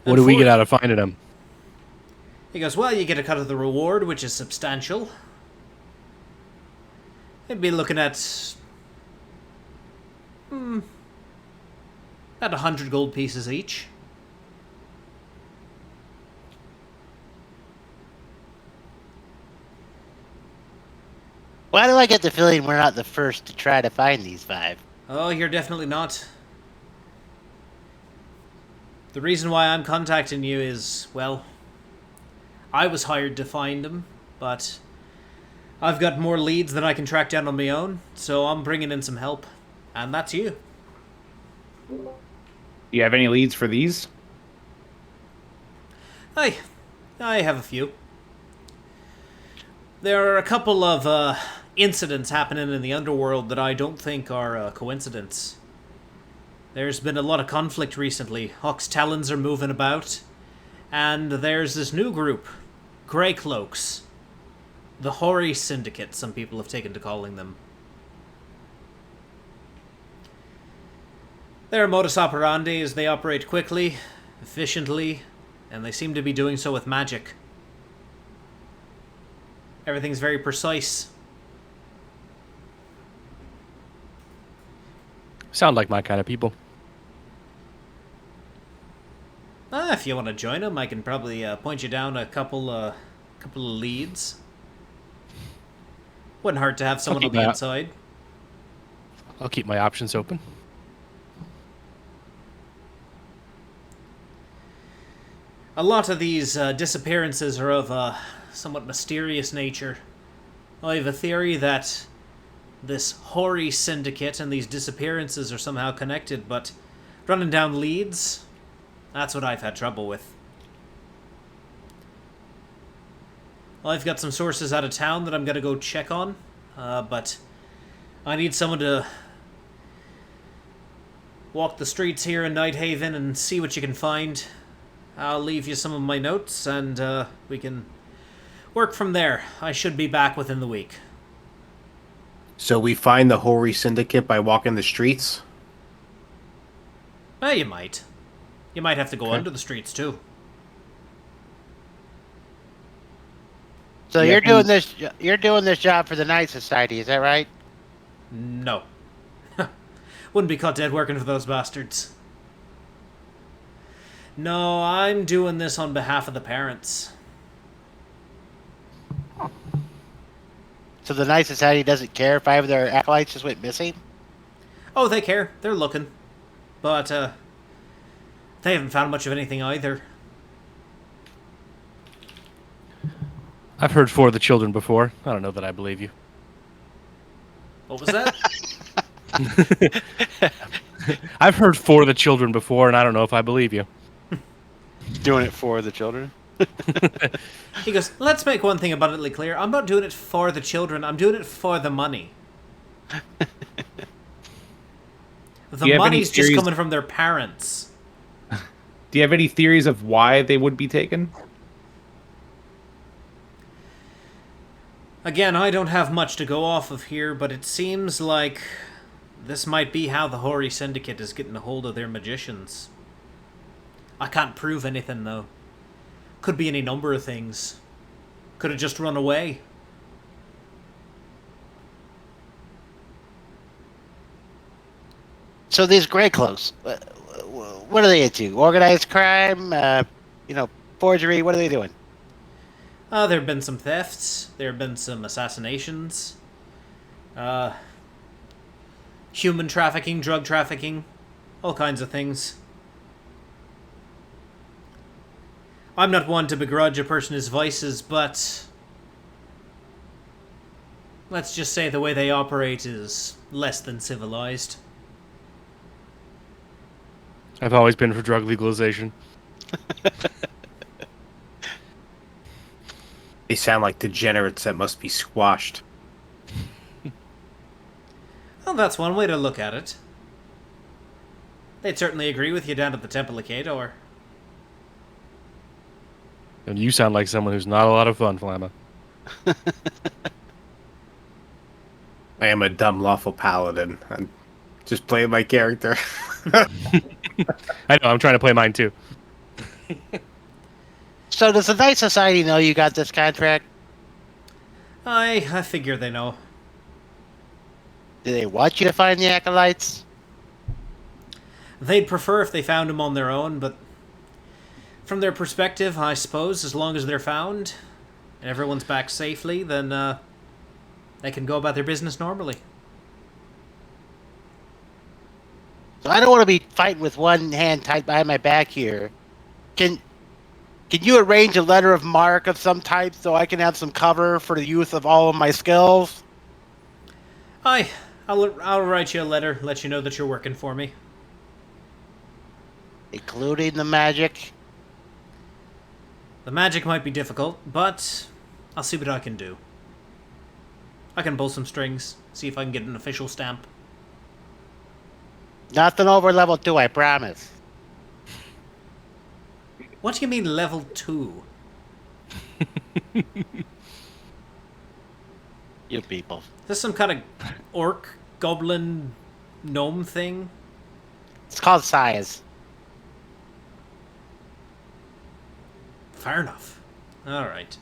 What do we get out of finding them? He goes, well, you get a cut of the reward, which is substantial. They'd be looking at... about 100 gold pieces each. Why do I get the feeling we're not the first to try to find these 5? Oh, you're definitely not. The reason why I'm contacting you is, well, I was hired to find them, but I've got more leads than I can track down on my own, so I'm bringing in some help. And that's you. Do you have any leads for these? I have a few. There are a couple of incidents happening in the underworld that I don't think are a coincidence. There's been a lot of conflict recently. Hawk's Talons are moving about. And there's this new group, Grey Cloaks. The Hoary Syndicate, some people have taken to calling them. Their modus operandi is they operate quickly, efficiently, and they seem to be doing so with magic. Everything's very precise. Sound like my kind of people. If you want to join them, I can probably point you down a couple of leads. Wouldn't hurt to have someone on the inside. I'll keep my options open. A lot of these disappearances are of a somewhat mysterious nature. I have a theory that this hoary syndicate and these disappearances are somehow connected, but running down leads, that's what I've had trouble with. Well, I've got some sources out of town that I'm going to go check on, but I need someone to walk the streets here in Nighthaven and see what you can find. I'll leave you some of my notes, and we can work from there. I should be back within the week. So we find the Hoary Syndicate by walking the streets? You might. You might have to go under the streets, too. So you're doing this job for the Night Society, is that right? No. Wouldn't be caught dead working for those bastards. No, I'm doing this on behalf of the parents. So the Night Society doesn't care if 5 of their acolytes just went missing? Oh, they care. They're looking. But, they haven't found much of anything either. I've heard for the children before. I don't know that I believe you. What was that? I've heard for the children before, and I don't know if I believe you. Doing it for the children. He goes, let's make one thing abundantly clear. I'm not doing it for the children. I'm doing it for the money. The money's just coming from their parents. Do you have any theories of why they would be taken? Again, I don't have much to go off of here, but it seems like this might be how the Hoary Syndicate is getting a hold of their magicians. I can't prove anything, though. Could be any number of things. Could have just run away. So these Grey Cloaks, what are they into? Organized crime? Forgery? What are they doing? There have been some thefts. There have been some assassinations. Human trafficking, drug trafficking. All kinds of things. I'm not one to begrudge a person his vices, but let's just say the way they operate is less than civilized. I've always been for drug legalization. They sound like degenerates that must be squashed. Well, that's one way to look at it. They'd certainly agree with you down at the Temple of Kador. And you sound like someone who's not a lot of fun, Flamma. I am a dumb lawful paladin. I'm just playing my character. I know, I'm trying to play mine too. So does the Night Society know you got this contract? I figure they know. Do they want you to find the acolytes? They'd prefer if they found them on their own, but from their perspective, I suppose, as long as they're found and everyone's back safely, then they can go about their business normally. So I don't want to be fighting with one hand tied behind my back here. Can you arrange a letter of marque of some type so I can have some cover for the use of all of my skills? I'll write you a letter, let you know that you're working for me. Including the magic? The magic might be difficult, but I'll see what I can do. I can pull some strings, see if I can get an official stamp. Nothing over level 2, I promise. What do you mean level 2? You people. Is this some kind of orc, goblin, gnome thing? It's called size. Fair enough. Alright.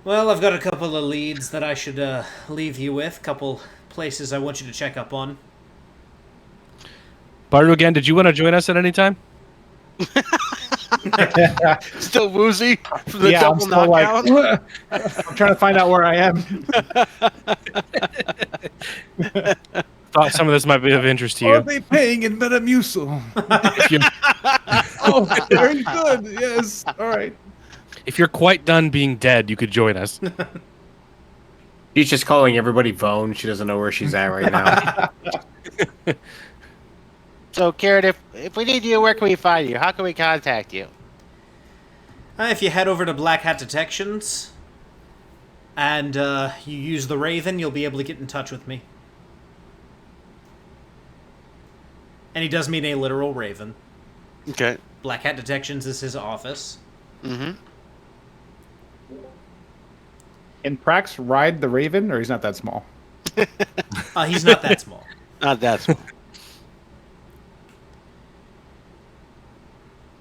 Well, I've got a couple of leads that I should leave you with. Couple places I want you to check up on. Bardo, again, did you want to join us at any time? Still woozy from the Yeah, I'm double still knockout. like, I'm trying to find out where I am. Thought some of this might be of interest to you. they paying in Metamucil? If you're, Oh, very good. Yes. All right. if you're quite done being dead, you could join us. She's just calling everybody Vone. She doesn't know where she's at right now. So, Kieran, if we need you, where can we find you? How can we contact you? If you head over to Black Hat Detections and you use the Raven, you'll be able to get in touch with me. And he does mean a literal raven. Okay. Black Hat Detections is his office. Mm-hmm. Can Prax ride the Raven, or he's not that small? He's not that small. Not that small.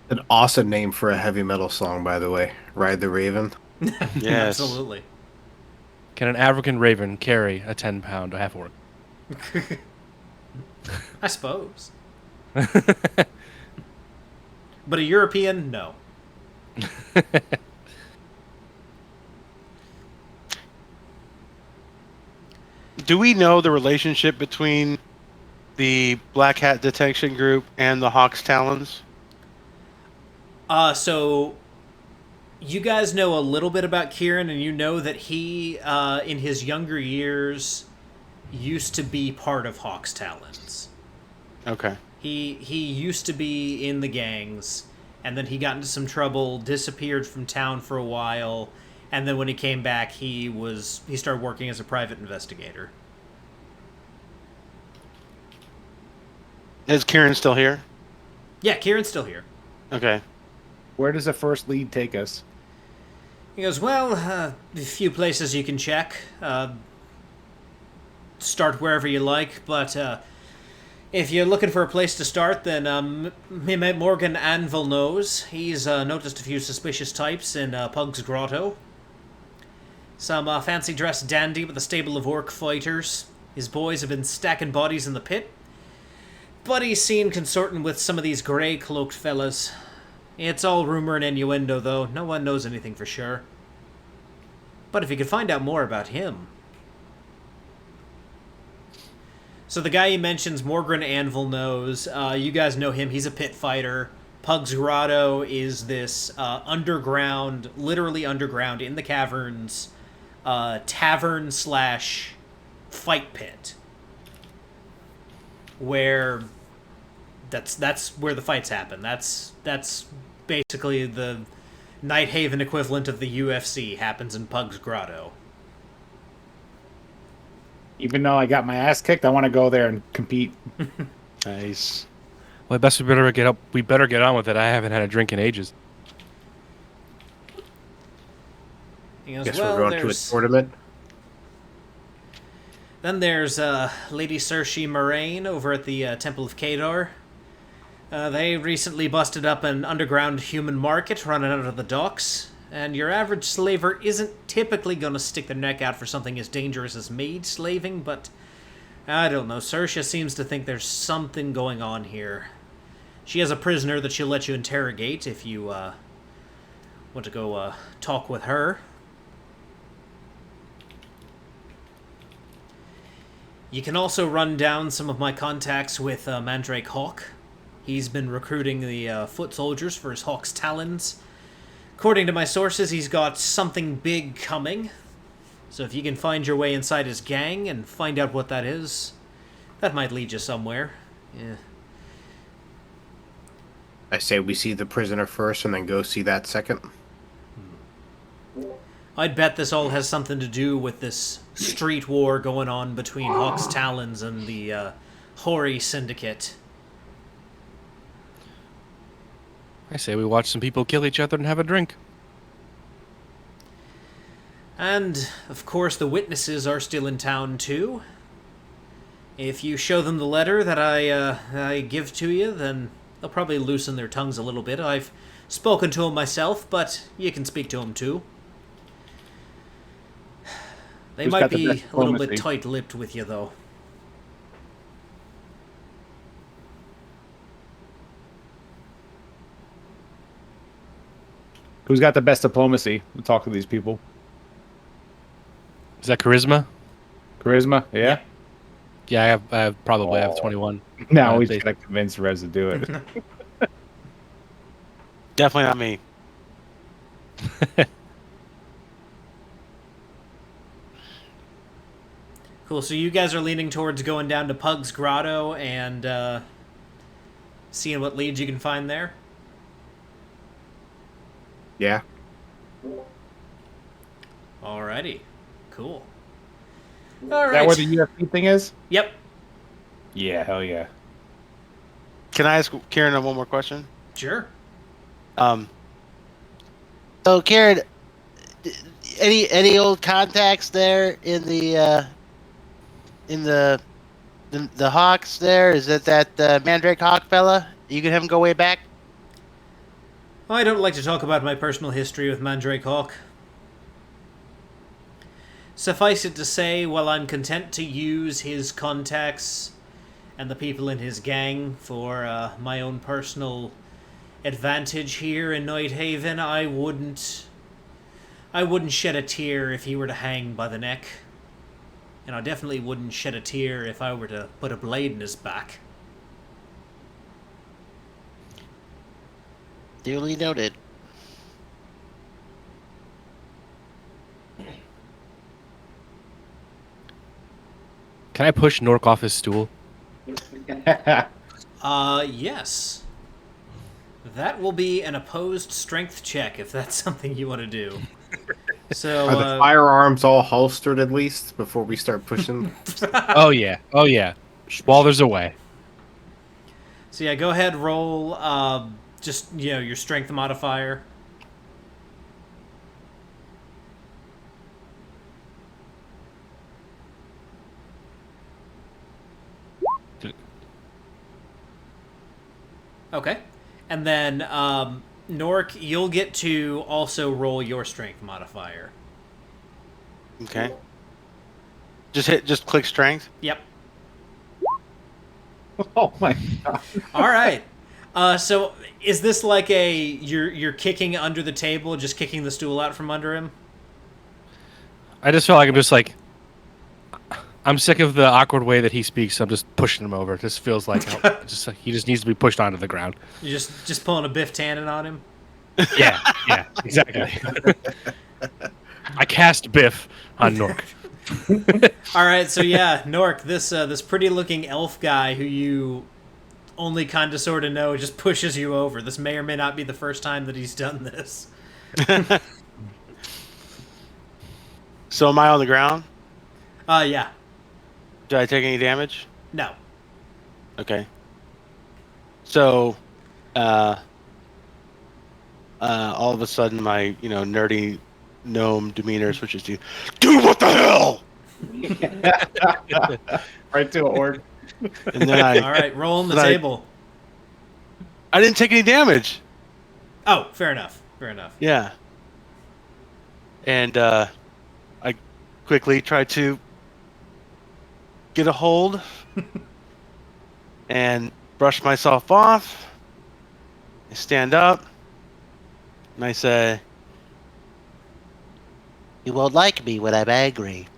An awesome name for a heavy metal song, by the way. Ride the Raven. Yes. Absolutely. Can an African raven carry a 10-pound half orc? I suppose. But a European, no. Do we know the relationship between the Black Hat Detection Group and the Hawk's Talons? So you guys know a little bit about Kieran, and you know that he, in his younger years, used to be part of Hawk's Talons. Okay. He used to be in the gangs, and then he got into some trouble, disappeared from town for a while, and then when he came back, he started working as a private investigator. Is Kieran still here? Yeah, Kieran's still here. Okay. Where does the first lead take us? He goes, well, a few places you can check. Start wherever you like, but if you're looking for a place to start, then me mate Morgan Anvil knows. He's noticed a few suspicious types in Pug's Grotto. Some fancy-dressed dandy with a stable of orc fighters. His boys have been stacking bodies in the pit. But he's seen consorting with some of these grey-cloaked fellas. It's all rumor and innuendo, though. No one knows anything for sure. But if you could find out more about him... So the guy he mentions, Morgan Anvil, knows. You guys know him. He's a pit fighter. Pug's Grotto is this underground, literally underground, in the caverns, tavern/fight pit. Where that's where the fights happen. That's basically the Nighthaven equivalent of the UFC happens in Pug's Grotto. Even though I got my ass kicked, I want to go there and compete. Nice. Well, I best we better get up. We better get on with it. I haven't had a drink in ages. He goes, Guess well, we're going to a tournament. Then there's Lady Cersei Moraine over at the Temple of Kadar. They recently busted up an underground human market running out of the docks, and your average slaver isn't typically going to stick their neck out for something as dangerous as maid slaving, but I don't know. Cersei seems to think there's something going on here. She has a prisoner that she'll let you interrogate if you want to go talk with her. You can also run down some of my contacts with Mandrake Hawk. He's been recruiting the foot soldiers for his Hawk's Talons. According to my sources, he's got something big coming. So if you can find your way inside his gang and find out what that is, that might lead you somewhere. Yeah. I say we see the prisoner first and then go see that second. I'd bet this all has something to do with this street war going on between Hawk's Talons and the hoary syndicate. I say we watch some people kill each other and have a drink. And, of course, the witnesses are still in town, too. If you show them the letter that I give to you, then they'll probably loosen their tongues a little bit. I've spoken to them myself, but you can speak to them, too. They Who's might got the be best a little bit diplomacy? tight-lipped with you, though. Who's got the best diplomacy? We'll talk to these people. Is that charisma? Charisma? Yeah. Yeah, I have 21. Now he's Based- gonna convince Rez to do it. Definitely not me. Cool, so you guys are leaning towards going down to Pug's Grotto and seeing what leads you can find there? Yeah. Alrighty. Cool. Is that where the UFC thing is? Yep. Yeah, hell yeah. Can I ask Kieran one more question? Sure. So, Karen, any old contacts there in the Hawks there? Is it that Mandrake Hawk fella? You can have him go way back? I don't like to talk about my personal history with Mandrake Hawk. Suffice it to say, while I'm content to use his contacts and the people in his gang for my own personal advantage here in Nighthaven, I wouldn't shed a tear if he were to hang by the neck. And I definitely wouldn't shed a tear if I were to put a blade in his back. Duly noted. Can I push Nork off his stool? Yes. That will be an opposed strength check if that's something you want to do. So, Are the firearms all holstered at least before we start pushing? Oh yeah. While there's a way. So yeah, go ahead, roll just, your strength modifier. Okay. And then, Nork, you'll get to also roll your strength modifier. Okay. Just click strength. Yep. Oh my god. All right. So is this like you're kicking under the table, just kicking the stool out from under him? I just feel like I'm sick of the awkward way that he speaks. So I'm just pushing him over. It just feels like he just needs to be pushed onto the ground. You're just pulling a Biff Tannen on him? Yeah, exactly. I cast Biff on Nork. All right, so yeah, Nork, this pretty looking elf guy who you only kind of sort of know just pushes you over. This may or may not be the first time that he's done this. So am I on the ground? Yeah. Did I take any damage? No. Okay. So, all of a sudden, my nerdy gnome demeanor switches to, dude, what the hell? Right to an orc. And then All right, roll on the then I- table. I didn't take any damage. Oh, fair enough. Fair enough. Yeah. And I quickly try to get a hold and brush myself off. I stand up and I say, You won't like me when I'm angry.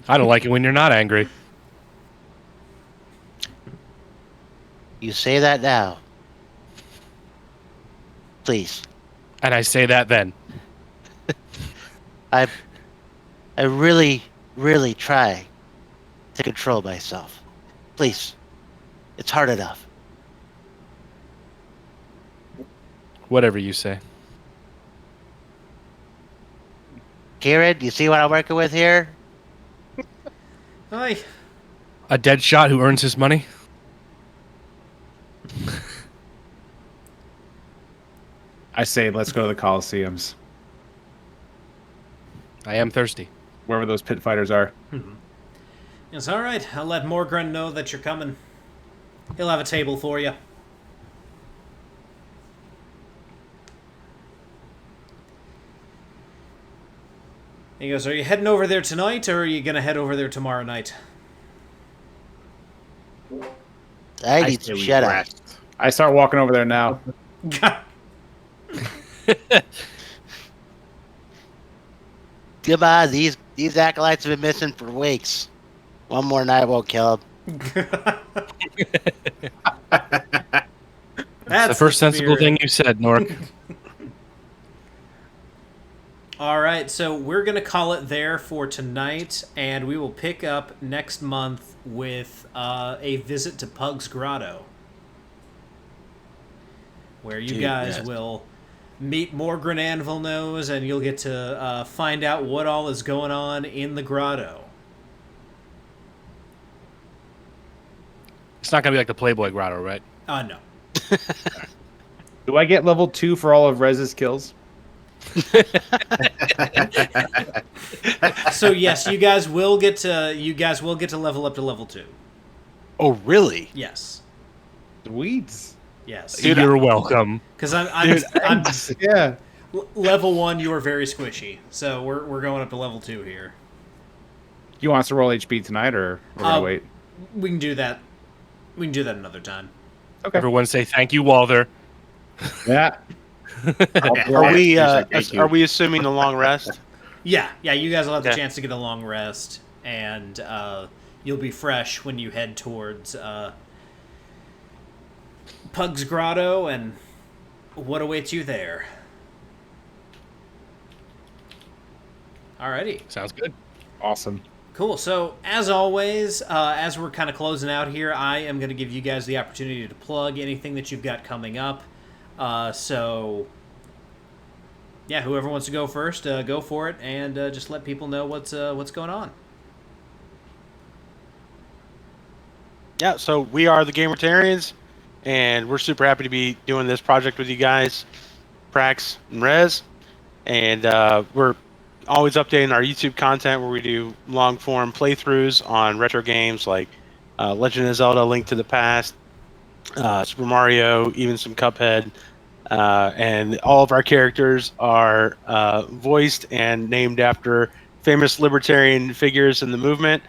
I don't like it when you're not angry. You say that now. Please. And I say that then. I really, really try to control myself. Please. It's hard enough. Whatever you say. Kieran, you see what I'm working with here? I A dead shot who earns his money. I say let's go to the Coliseums, I am thirsty. wherever those pit fighters are. It's all right. I'll let Morgren know that you're coming. He'll have a table for you. He goes, are you heading over there tonight, or are you going to head over there tomorrow night? I need say some we shadow. rest. I start walking over there now. Come on, these acolytes have been missing for weeks. One more night won't kill them. That's The first sensible spirit. thing you said, Nork. All right, so we're going to call it there for tonight, and we will pick up next month with a visit to Pug's Grotto, where you guys will meet Morgren Anvilnose, and you'll get to find out what all is going on in the grotto. It's not gonna be like the Playboy Grotto, right? No. Do I get level 2 for all of Rez's kills? So yes, you guys will get to level up to level 2. Oh, really? Yes. Sweets. Yes. Dude, You're welcome. Because I'm Yeah. level 1. You are very squishy, so we're going up to level 2 here. You want us to roll HP tonight, or we're gonna wait? We can do that. We can do that another time. Okay. Everyone say thank you, Walther. Yeah. Are we assuming the long rest? Yeah. You guys will have the Okay. chance to get a long rest, and you'll be fresh when you head towards Pug's Grotto and what awaits you there. Alrighty. Sounds good. Awesome. Cool. So, as always, as we're kind of closing out here, I am going to give you guys the opportunity to plug anything that you've got coming up. So, yeah, whoever wants to go first, go for it, and just let people know what's going on. Yeah, so we are the Gamertarians, and we're super happy to be doing this project with you guys, Prax and Rez, and we're always updating our YouTube content where we do long-form playthroughs on retro games like Legend of Zelda: Link to the Past, Super Mario, even some Cuphead, and all of our characters are voiced and named after famous libertarian figures in the movement.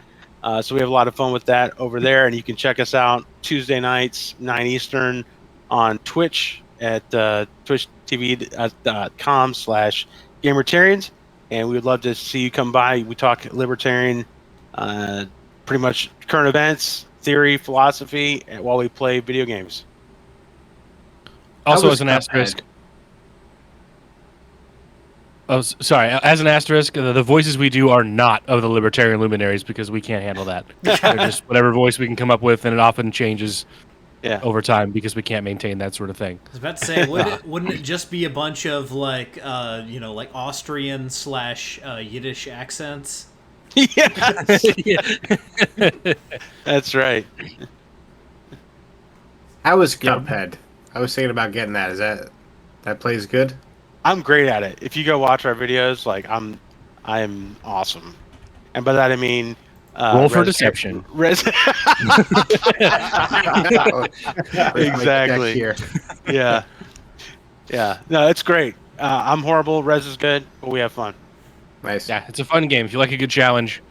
So we have a lot of fun with that over there, and you can check us out Tuesday nights, 9 Eastern, on Twitch at twitchtv.com/Gamertarians, and we would love to see you come by. We talk libertarian, pretty much current events, theory, philosophy, while we play video games. Also, was as an Cuphead? asterisk. Oh, sorry. As an asterisk, the voices we do are not of the libertarian luminaries because we can't handle that. They're just whatever voice we can come up with, and it often changes over time because we can't maintain that sort of thing. I was about to say, wouldn't it just be a bunch of like Austrian / Yiddish accents? Yeah, that's right. How was Cuphead? I was thinking about getting that. Is that plays good? I'm great at it. If you go watch our videos, like I am awesome, and by that I mean Roll for deception. Exactly. Here. Yeah. No, it's great. I'm horrible. Rez is good, but we have fun. Nice. Yeah, it's a fun game. If you like a good challenge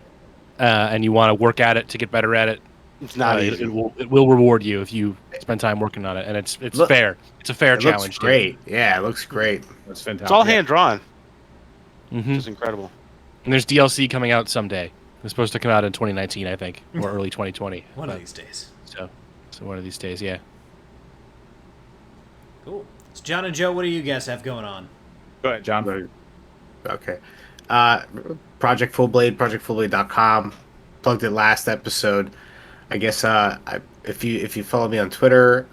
and you want to work at it to get better at it, It's not easy. it will reward you if you spend time working on it, and it's fair. It's a fair It challenge. looks great. Yeah, it looks great. That's fantastic. It's all hand drawn. Mm-hmm. It's incredible. And there's DLC coming out someday. It's supposed to come out in 2019, I think, or early 2020. One of these days. So one of these days, yeah. Cool. So, John and Joe, what do you guys have going on? Go ahead, John. Okay. Project Full Blade, projectfullblade.com. Plugged it last episode. I guess if you follow me on Twitter,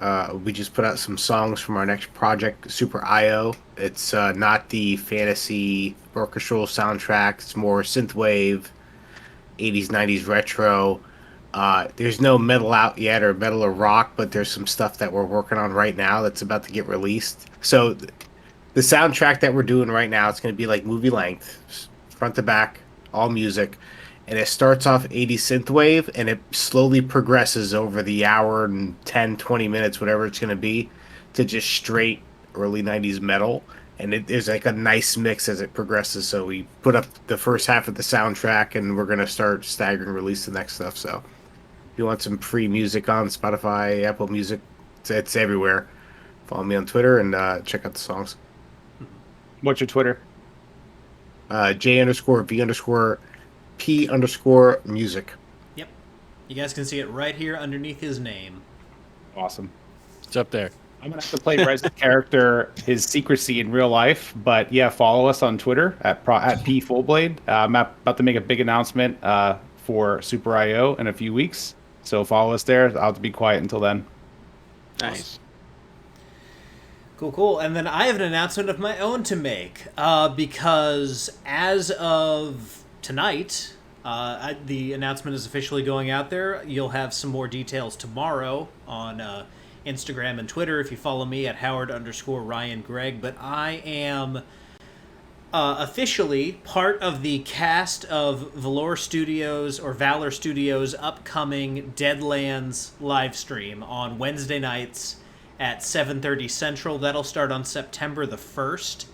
we just put out some songs from our next project, Super IO. It's not the fantasy orchestral soundtrack. It's more synthwave, 80s, 90s retro. There's no metal out yet or metal or rock, but there's some stuff that we're working on right now that's about to get released. So the soundtrack that we're doing right now, it's going to be like movie length, front to back, all music. And it starts off 80 synthwave and it slowly progresses over the hour and 10, 20 minutes, whatever it's going to be, to just straight early 90s metal. And there's like a nice mix as it progresses. So we put up the first half of the soundtrack and we're going to start staggering release the next stuff. So if you want some free music on Spotify, Apple Music, it's everywhere. Follow me on Twitter and check out the songs. What's your Twitter? J_V_P_music. Yep. You guys can see it right here underneath his name. Awesome. It's up there. I'm gonna have to play Rez's character, his secrecy in real life, but yeah, follow us on Twitter at P Fullblade. I'm about to make a big announcement for Super IO in a few weeks, so follow us there. I'll have to be quiet until then. Nice. Cool. And then I have an announcement of my own to make, because as of tonight, the announcement is officially going out there. You'll have some more details tomorrow on Instagram and Twitter if you follow me at Howard_RyanGreg. But I am officially part of the cast of Valor Studios or Valor Studios' upcoming Deadlands live stream on Wednesday nights at 7:30 Central. That'll start on September the 1st.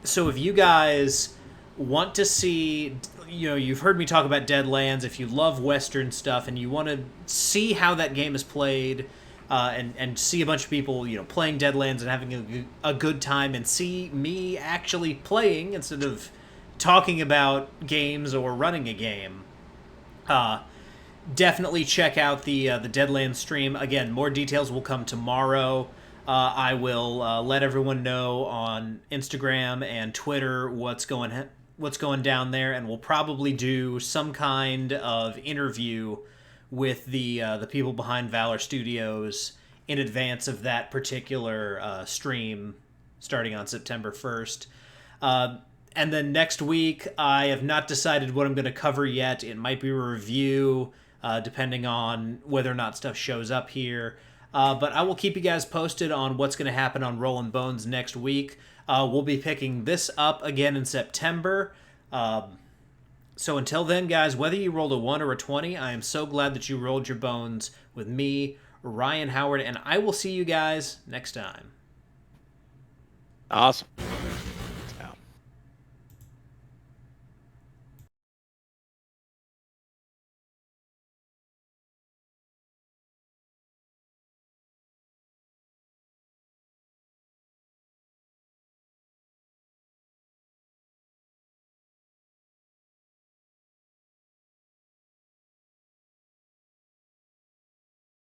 So if you guys want to see, you've heard me talk about Deadlands. If you love Western stuff and you want to see how that game is played, and see a bunch of people, playing Deadlands and having a good time, and see me actually playing instead of talking about games or running a game, definitely check out the Deadlands stream. Again, more details will come tomorrow. I will let everyone know on Instagram and Twitter what's going down there, and we'll probably do some kind of interview with the people behind Valor Studios in advance of that particular stream starting on September 1st. And then next week, I have not decided what I'm going to cover yet. It might be a review, depending on whether or not stuff shows up here. But I will keep you guys posted on what's going to happen on Rollin' Bones next week. We'll be picking this up again in September. So until then, guys, whether you rolled a 1 or a 20, I am so glad that you rolled your bones with me, Ryan Howard, and I will see you guys next time. Awesome.